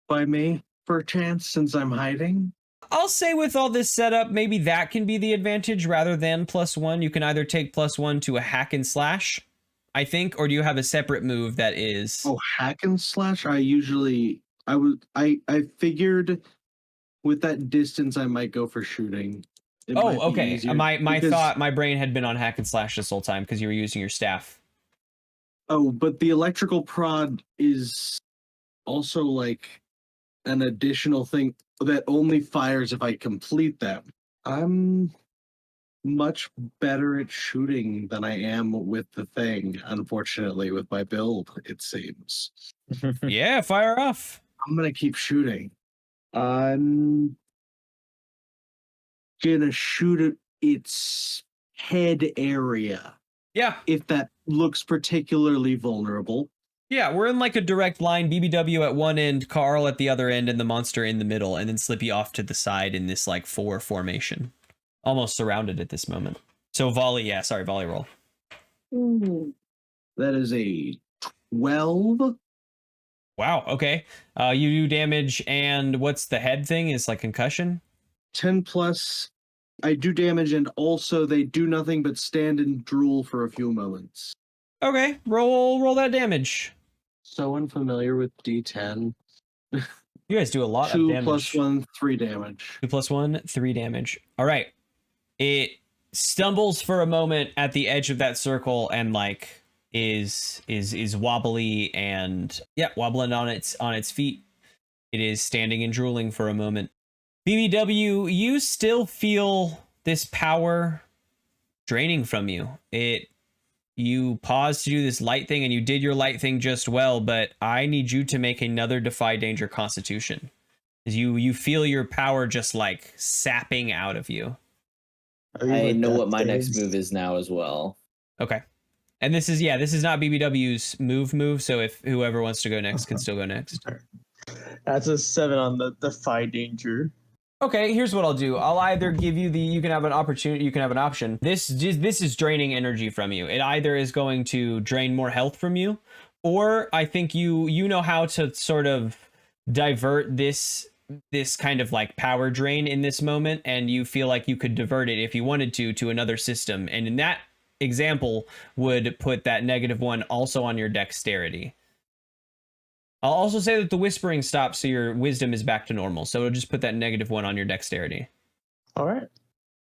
S3: by me, perchance, since I'm hiding?
S1: I'll say with all this setup, maybe that can be the advantage rather than +1. You can either take +1 to a hack and slash, I think, or do you have a separate move that is...
S3: Oh, hack and slash? I figured with that distance I might go for shooting. It might be
S1: okay.
S3: easier
S1: My brain had been on hack and slash this whole time because you were using your staff.
S3: Oh, but the electrical prod is also like an additional thing that only fires if I complete them. I'm much better at shooting than I am with the thing, unfortunately, with my build, it seems.
S1: Yeah, fire off.
S3: I'm gonna keep shooting. I'm gonna shoot at its head area.
S1: Yeah.
S3: If that looks particularly vulnerable.
S1: Yeah, we're in like a direct line. BBW at one end, Carl at the other end, and the monster in the middle, and then Slippy off to the side in this like 4 formation. Almost surrounded at this moment. So volley roll.
S3: That is a 12.
S1: Wow, okay. You do damage, and what's the head thing? Is like concussion?
S3: 10 plus. I do damage, and also they do nothing but stand and drool for a few moments.
S1: Okay, roll that damage.
S3: So unfamiliar with D10.
S1: You guys do a lot of
S3: 2
S1: damage.
S3: plus 1, 3 damage.
S1: 2 plus 1, 3 damage. All right. It stumbles for a moment at the edge of that circle and like is wobbly and wobbling on its feet. It is standing and drooling for a moment. BBW, you still feel this power draining from you. You paused to do this light thing, and you did your light thing just well, but I need you to make another Defy Danger Constitution. You feel your power just like sapping out of you.
S4: I know what my next move is now as well.
S1: Okay. And this is not BBW's move, so if whoever wants to go next can still go next.
S5: That's a 7 on the Defy Danger.
S1: Okay, here's what I'll do. I'll either give you you can have an opportunity, you can have an option. This is draining energy from you. It either is going to drain more health from you, or I think you know how to sort of divert this kind of like power drain in this moment, and you feel like you could divert it if you wanted to another system. And in that example would put that -1 also on your dexterity. I'll also say that the whispering stops, so your wisdom is back to normal. So it'll just put that -1 on your dexterity.
S5: All right.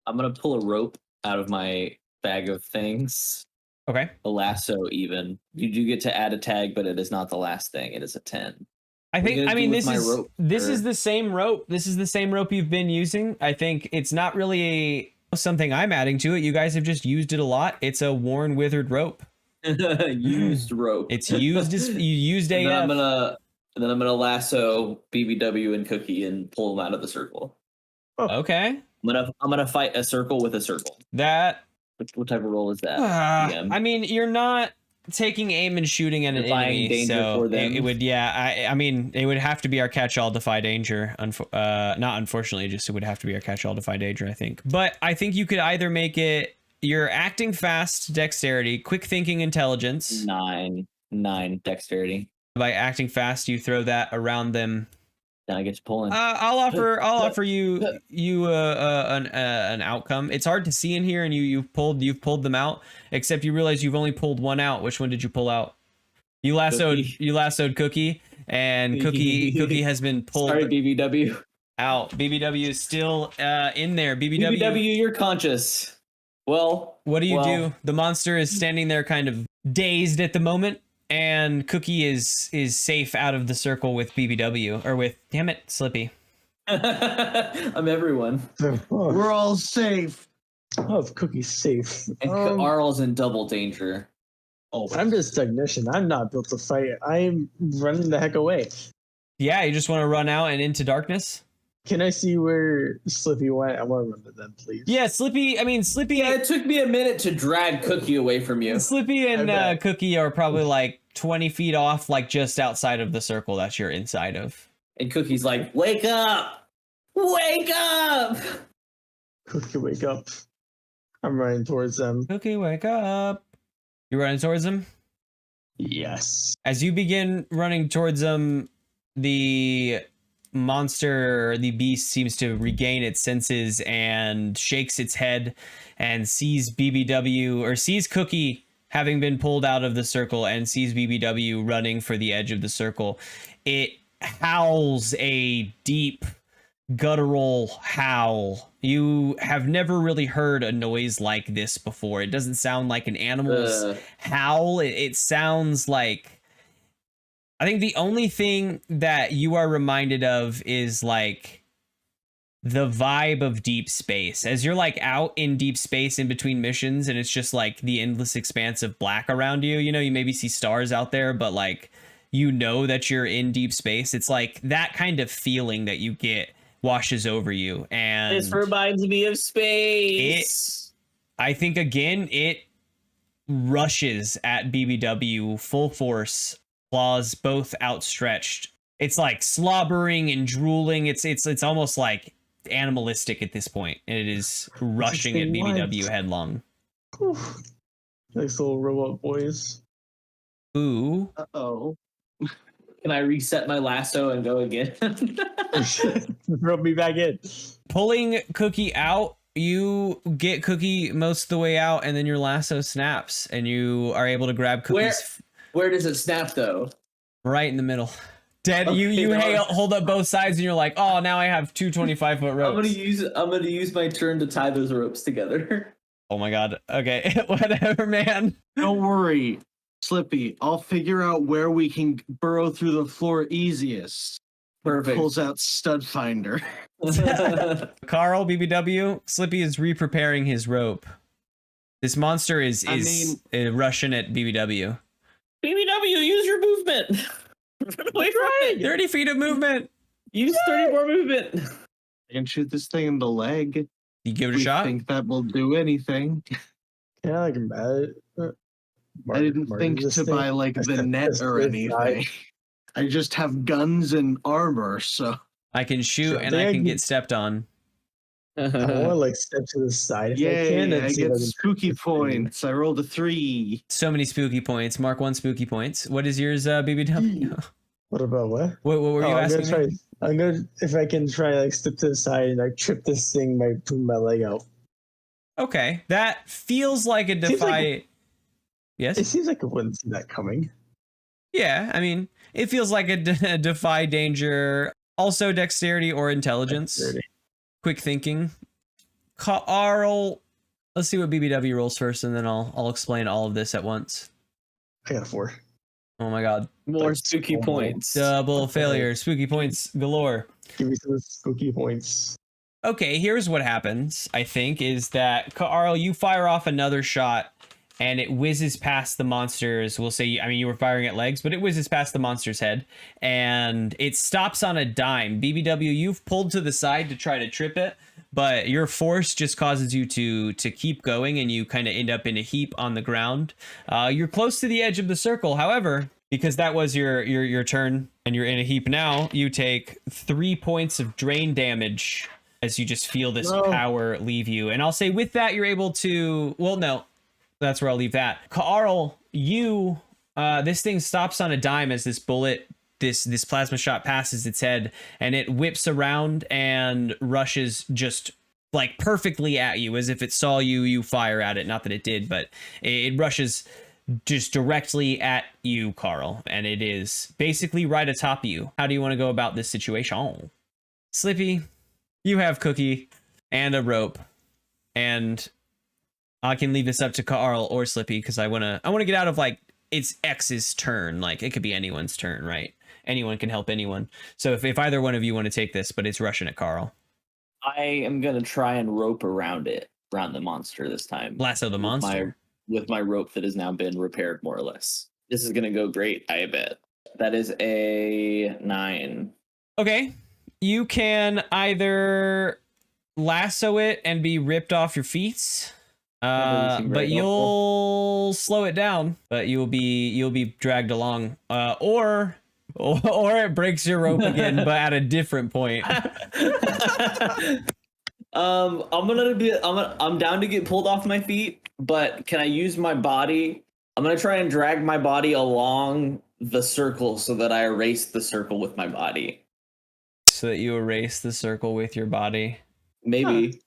S4: I'm gonna pull a rope out of my bag of things.
S1: Okay.
S4: A lasso, even. You do get to add a tag, but it is not the last thing. It is a 10.
S1: This
S4: rope,
S1: is the same rope. This is the same rope you've been using. I think it's not really something I'm adding to it. You guys have just used it a lot. It's a worn, withered rope.
S4: Used rope.
S1: It's used as you used AF.
S4: And then I'm gonna lasso BBW and Cookie and pull them out of the circle.
S1: Okay.
S4: I'm gonna fight a circle with a circle.
S1: That.
S4: What type of roll is that? DM?
S1: I mean, you're not taking aim and shooting at an
S4: Defying
S1: enemy,
S4: danger
S1: so
S4: for them.
S1: it would. Yeah, I mean, it would have to be our catch-all Defy Danger. Not unfortunately, just it would have to be our catch-all Defy Danger, I think. But I think you could either make it your acting fast dexterity, quick thinking intelligence.
S4: 9 dexterity.
S1: By acting fast, you throw that around them.
S4: Then I get to pull in.
S1: I'll offer you an outcome. It's hard to see in here, and you've pulled them out. Except you realize you've only pulled one out. Which one did you pull out? You lassoed Cookie, and Cookie has been pulled.
S4: Sorry, BBW.
S1: Out. BBW is still in there.
S4: BBW, you're conscious. Well,
S1: what do? The monster is standing there, kind of dazed at the moment. And Cookie is safe out of the circle with BBW, or with, damn it, Slippy.
S4: I'm everyone.
S3: We're all safe.
S5: Oh, Cookie's safe.
S4: And Arl's in double danger.
S3: Oh,
S5: I'm just technician. I'm not built to fight. I'm running the heck away.
S1: Yeah, you just want to run out and into darkness?
S5: Can I see where Slippy went? I want to run to them, please.
S1: Yeah, Slippy. I mean, Slippy.
S4: Yeah, it took me a minute to drag Cookie away from you.
S1: Slippy and
S5: bet.
S1: Cookie are probably like 20 feet off, like just outside of the circle that you're inside of.
S4: And Cookie's like, wake up! Wake up!
S5: Cookie, wake up. I'm running towards them.
S1: Cookie, wake up. You're running towards him?
S5: Yes.
S1: As you begin running towards him, the monster, the beast, seems to regain its senses and shakes its head and sees BBW, or sees Cookie having been pulled out of the circle, and sees BBW running for the edge of the circle. It howls a deep, guttural howl. You have never really heard a noise like this before. It doesn't sound like an animal's howl. It sounds like, I think the only thing that you are reminded of is like the vibe of deep space. As you're like out in deep space in between missions, and it's just like the endless expanse of black around you. You know, you maybe see stars out there, but like, you know that you're in deep space. It's like that kind of feeling that you get washes over you. And
S4: This reminds me of space.
S1: I think again, it rushes at BBW full force, claws both outstretched. It's like slobbering and drooling. It's almost like animalistic at this point, and it is rushing at BBW headlong.
S5: Whew. Nice little robot boys.
S1: Ooh.
S3: Uh-oh.
S4: Can I reset my lasso and go again?
S5: Throw me back in.
S1: Pulling Cookie out, you get Cookie most of the way out, and then your lasso snaps, and you are able to grab Cookie's
S4: Where does it snap though?
S1: right in the middle. Dead.
S4: Okay,
S1: You
S4: no.
S1: hold up both sides, and you're like, oh, now I have two 25-foot ropes.
S4: I'm gonna use my turn to tie those ropes together.
S1: Oh my god. Okay, whatever, man.
S3: Don't worry, Slippy. I'll figure out where we can burrow through the floor easiest.
S4: Perfect.
S3: Pulls out Stud Finder.
S1: Carl, BBW, Slippy is re-preparing his rope. This monster is rushing at BBW.
S4: BBW, use your movement. Run away from it.
S1: 30 feet of movement.
S4: Use 30 more movement.
S3: I can shoot this thing in the leg.
S1: You give it a
S3: We
S1: shot?
S3: think that will do anything.
S5: Yeah, I can bet.
S3: I didn't think to buy like the net or anything. I just have guns and armor, so
S1: I can shoot
S5: Sure,
S1: and
S5: I
S1: I can
S5: can-
S1: get stepped on.
S5: I want to like step to the side if I can.
S3: yay!
S5: And
S3: I
S5: see if
S3: get
S5: can-
S3: spooky points. I rolled a 3.
S1: So many spooky points. Mark 1 spooky points. What is yours, BBW?
S5: What about what?
S1: What were you
S5: I'm
S1: asking
S5: gonna try.
S1: me?
S5: I'm gonna if I can try like step to the side and like trip this thing by putting my leg out.
S1: Okay, that feels like a
S5: Seems
S1: defy.
S5: like-
S1: Yes.
S5: It seems like I wouldn't see that coming.
S1: Yeah, I mean, it feels like a defy danger. Also, dexterity or intelligence.
S5: Dexterity.
S1: Quick thinking. Carl, let's see what BBW rolls first, and then I'll explain all of this at once.
S5: I got a 4.
S1: Oh my god.
S4: More
S5: That's
S4: spooky
S5: cool.
S4: points.
S1: Double failure. Spooky points galore.
S5: Give me some spooky points.
S1: Okay, here's what happens, I think, is that, Carl, you fire off another shot, and it whizzes past the monster's, we'll say, I mean, you were firing at legs, but it whizzes past the monster's head, and it stops on a dime. BBW, you've pulled to the side to try to trip it, but your force just causes you to keep going, and you kind of end up in a heap on the ground. You're close to the edge of the circle, however, because that was your turn, and you're in a heap now, you take 3 points of drain damage as you just feel this
S5: No.
S1: power leave you. And I'll say with that, you're able to, well, no, that's where I'll leave that. Carl, you, this thing stops on a dime as this bullet, this plasma shot passes its head, and it whips around and rushes just like perfectly at you, as if it saw you fire at it. Not that it did, but it rushes just directly at you, Carl, and it is basically right atop you. How do you want to go about this situation? Slippy, you have Cookie and a rope, and I can leave this up to Carl or Slippy because I wanna get out of like it's X's turn. Like it could be anyone's turn, right? Anyone can help anyone. So if either one of you want to take this, but it's rushing at Carl.
S4: I am gonna try and rope around the monster this time.
S1: Lasso the monster.
S4: With my rope that has now been repaired more or less. This is gonna go great, I bet. That is a 9.
S1: Okay. You can either lasso it and be ripped off your feet,
S4: That doesn't seem
S1: but
S4: very helpful.
S1: you'll slow it down. But you'll be dragged along, or it breaks your rope again, but at a different point.
S4: I'm down to get pulled off my feet, but can I use my body? I'm gonna try and drag my body along the circle so that I erase the circle with my body.
S1: So that you erase the circle with your body.
S4: Maybe.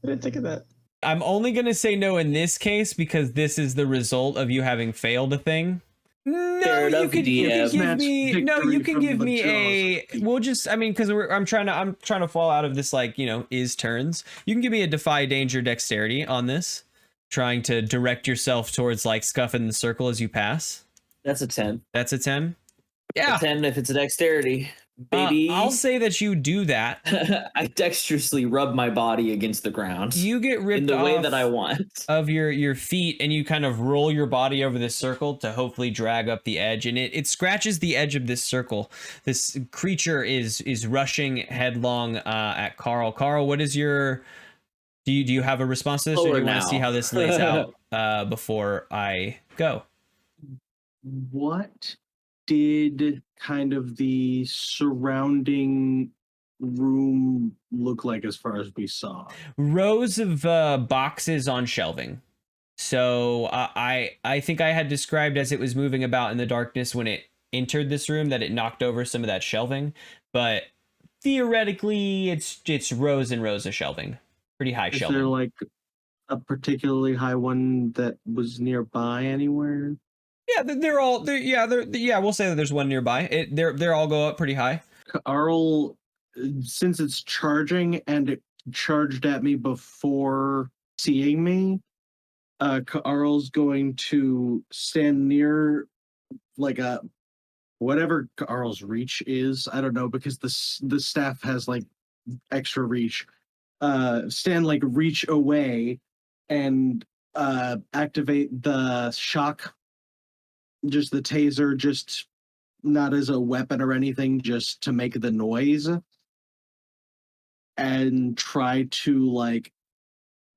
S5: I didn't think of that.
S1: I'm only gonna say no in this case because this is the result of you having failed a thing. No,
S4: Fair enough,
S1: you
S4: DM.
S1: can give me no. You can give me a.
S3: Jaws.
S1: We'll just. I mean, because I'm trying to fall out of this like is turns. You can give me a defy danger dexterity on this, trying to direct yourself towards like scuffing the circle as you pass.
S4: That's a 10.
S1: That's a 10. Yeah,
S4: A 10 if it's a dexterity. Baby.
S1: I'll say that you do that.
S4: I dexterously rub my body against the ground
S1: You get ripped
S4: in the way
S1: off
S4: that I want.
S1: of your feet, and you kind of roll your body over this circle to hopefully drag up the edge, and it scratches the edge of this circle. This creature is rushing headlong at Carl. Carl, what is your do you have a response to this, or do
S4: Slower
S1: you want to
S4: now.
S1: see how this lays out before I go?
S3: What did kind of the surrounding room look like as far as we saw?
S1: Rows of boxes on shelving. So I think I had described as it was moving about in the darkness when it entered this room that it knocked over some of that shelving, but theoretically it's rows and rows of shelving, pretty high
S3: Is
S1: shelving.
S3: there like a particularly high one that was nearby anywhere?
S1: Yeah, we'll say that there's one nearby. They're all go up pretty high.
S3: Carl, since it's charging and it charged at me before seeing me, Carl's going to stand near like a whatever Carl's reach is. I don't know because the staff has like extra reach. Stand like reach away and activate the shock, just the taser, just not as a weapon or anything, just to make the noise, and try to like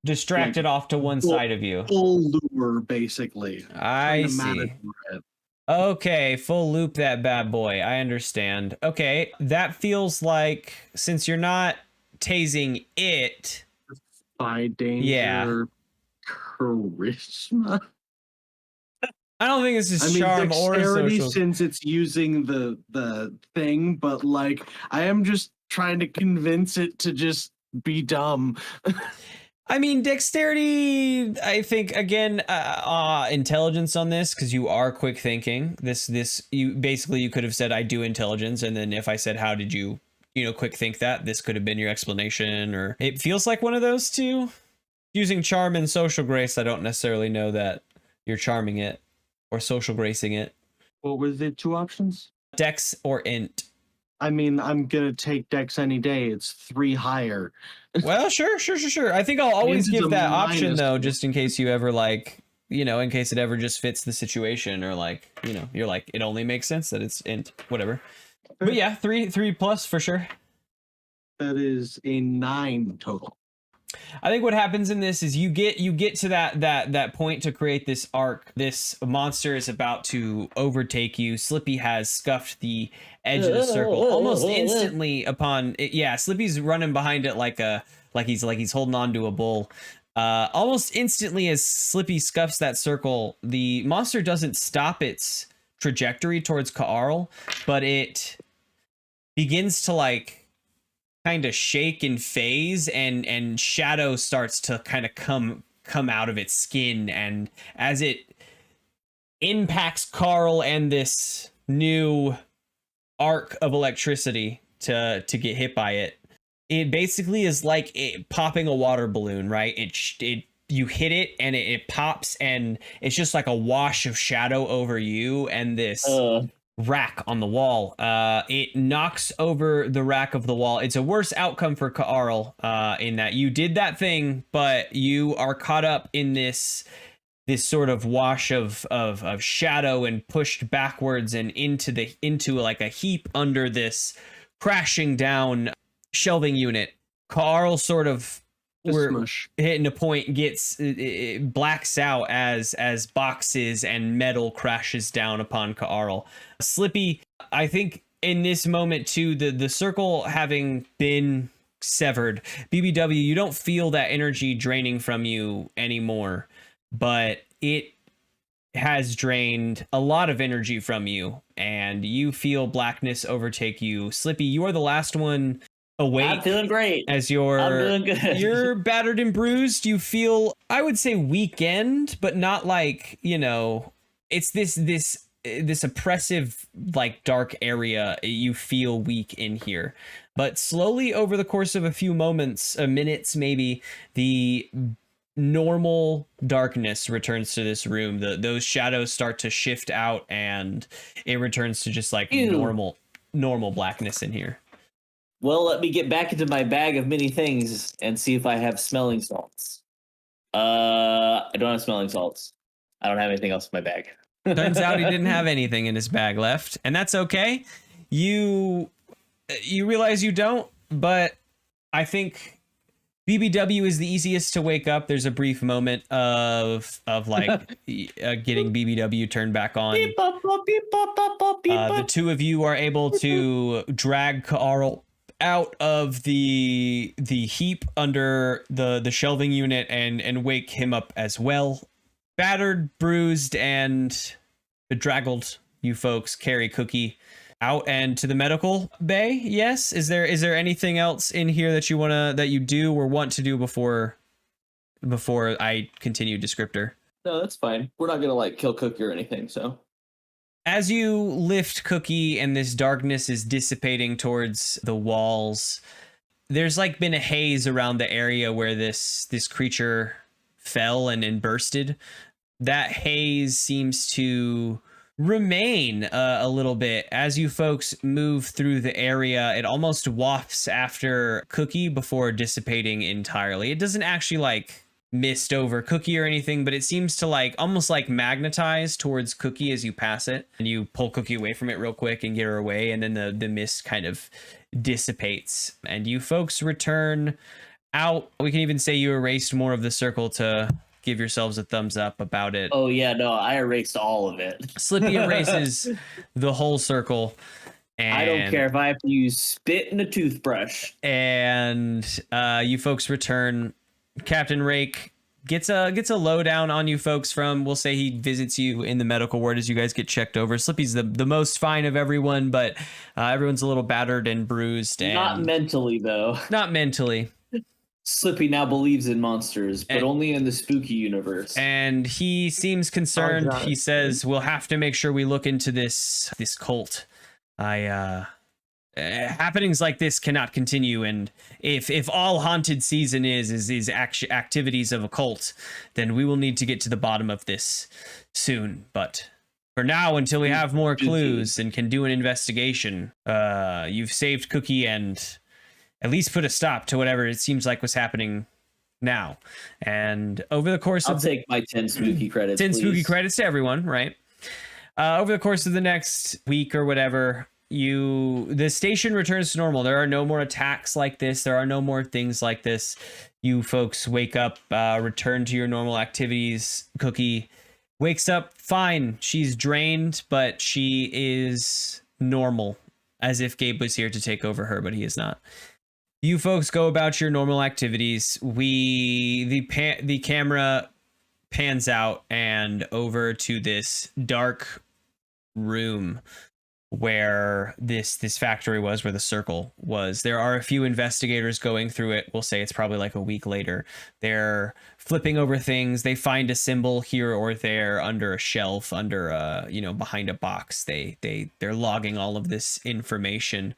S1: Distract
S3: Like,
S1: it off to one
S3: full-
S1: side of you.
S3: full lure, basically.
S1: I
S3: Trying to manage
S1: see.
S3: it.
S1: Okay, full loop that bad boy. I understand. Okay, that feels like since you're not tasing it.
S3: By danger,
S1: Yeah.
S3: charisma.
S1: I don't think this is
S3: I mean,
S1: charm or
S3: dexterity
S1: social.
S3: since it's using the thing, but like I am just trying to convince it to just be dumb.
S1: I mean, dexterity, I think, again, intelligence on this, because you are quick thinking. You could have said, I do intelligence. And then if I said, how did you quick think that? This could have been your explanation. Or it feels like one of those two. Using charm and social grace, I don't necessarily know that you're charming it or social gracing it.
S3: What were the two options?
S1: Dex or int.
S3: I mean, I'm gonna take Dex any day. It's 3 higher.
S1: Well, sure. I think I'll always
S3: Int is
S1: give
S3: a
S1: that option
S3: minus
S1: though,
S3: one.
S1: just in case you ever in case it ever just fits the situation, or you're like, it only makes sense that it's int, whatever. But yeah, 3 plus for sure.
S3: That is a 9 total.
S1: I think what happens in this is you get to that point to create this arc. This monster is about to overtake you. Slippy has scuffed the edge of the circle almost instantly upon it. Yeah, Slippy's running behind it like he's holding on to a bull. Almost instantly as Slippy scuffs that circle, the monster doesn't stop its trajectory towards Kaarl, but it begins to kind of shake and phase, and shadow starts to kind of come out of its skin, and as it impacts Kaarl and this new arc of electricity to get hit by it, it basically is like popping a water balloon, right? You hit it and it pops, and it's just like a wash of shadow over you and this rack on the wall. It knocks over the rack of the wall. It's a worse outcome for Kaarl in that you did that thing, but you are caught up in this sort of wash of shadow and pushed backwards and into like a heap under this crashing down shelving unit. Carl sort of we're
S3: Smush.
S1: hitting a point, gets it blacks out as boxes and metal crashes down upon Carl. Slippy, I think in this moment too, the circle having been severed, BBW, you don't feel that energy draining from you anymore, but it has drained a lot of energy from you, and you feel blackness overtake you. Slippy, you are the last one awake.
S4: I'm feeling great.
S1: As
S4: I'm doing good.
S1: you're battered and bruised. You feel, I would say, weakened, but not like, it's this oppressive, like, dark area. You feel weak in here, but slowly over the course of a few moments, minutes maybe, the normal darkness returns to this room. Those shadows start to shift out, and it returns to just like
S4: Ew.
S1: normal blackness in here.
S4: Well, let me get back into my bag of many things and see if I have smelling salts. I don't have smelling salts. I don't have anything else in my bag.
S1: Turns out he didn't have anything in his bag left, and that's okay. You realize you don't, but I think BBW is the easiest to wake up. There's a brief moment of like getting BBW turned back on.
S4: Beep, bop, bop, beep, bop, bop, bop, beep,
S1: The
S4: bop.
S1: two of you are able to drag Carl out of the heap under the shelving unit and wake him up as well. Battered, bruised, and bedraggled, you folks carry Cookie out and to the medical bay. Yes, is there anything else in here that you do or want to do before I continue descriptor?
S4: No, that's fine. We're not gonna like kill Cookie or anything, so.
S1: As you lift Cookie and this darkness is dissipating towards the walls, there's like been a haze around the area where this creature fell and bursted. That haze seems to remain a little bit as you folks move through the area. It almost wafts after Cookie before dissipating entirely. It doesn't actually like mist over Cookie or anything, but it seems to like almost like magnetize towards Cookie as you pass it, and you pull Cookie away from it real quick and get her away, and then the mist kind of dissipates and you folks return out. We can even say you erased more of the circle to give yourselves a thumbs up about it.
S4: Oh yeah, no, I erased all of it.
S1: Slippy erases the whole circle. And,
S4: I don't care if I have to use spit and a toothbrush.
S1: And you folks return. Captain Rake gets a lowdown on you folks from, we'll say he visits you in the medical ward as you guys get checked over. Slippy's the most fine of everyone, but everyone's a little battered and bruised. And
S4: Not mentally, though.
S1: Not mentally.
S4: Slippy now believes in monsters, but
S1: And-
S4: only in the spooky universe.
S1: And he seems concerned.
S5: Oh, God.
S1: He says, we'll have to make sure we look into this cult. Happenings like this cannot continue, and if all haunted season is activities of a cult, then we will need to get to the bottom of this soon. But for now, until we have more clues and can do an investigation, you've saved Cookie and at least put a stop to whatever it seems like was happening now. And over the course
S4: I'll
S1: of
S4: take my 10 spooky credits.
S1: 10 spooky
S4: please.
S1: credits to everyone, right? Over the course of the next week or whatever, the station returns to normal. There are no more attacks like this. There are no more things like this. You folks wake up, return to your normal activities. Cookie wakes up fine. She's drained, but she is normal, as if Gabe was here to take over her, but he is not. You folks go about your normal activities. The camera pans out and over to this dark room where this factory was, where the circle was. There are a few investigators going through it. We'll say it's probably like a week later. They're flipping over things. They find a symbol here or there under a shelf, under behind a box. They're logging all of this information,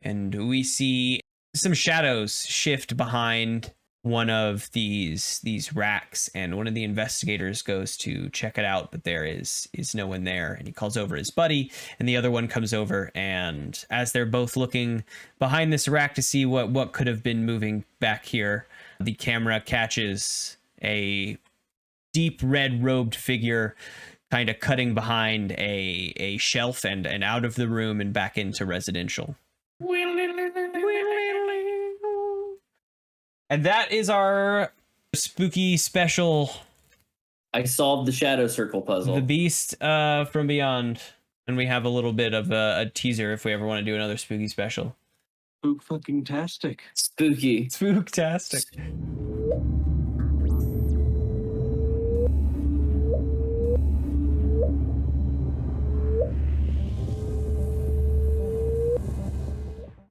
S1: and we see some shadows shift behind one of these racks, and one of the investigators goes to check it out, but there is no one there, and he calls over his buddy, and the other one comes over, and as they're both looking behind this rack to see what could have been moving back here, the camera catches a deep red robed figure kind of cutting behind a shelf and out of the room and back into residential. And that is our spooky special,
S4: I solved the shadow circle puzzle.
S1: The Beast from Beyond. And we have a little bit of a teaser if we ever want to do another spooky special.
S3: Spook fucking tastic.
S4: Spooky.
S1: Spooktastic.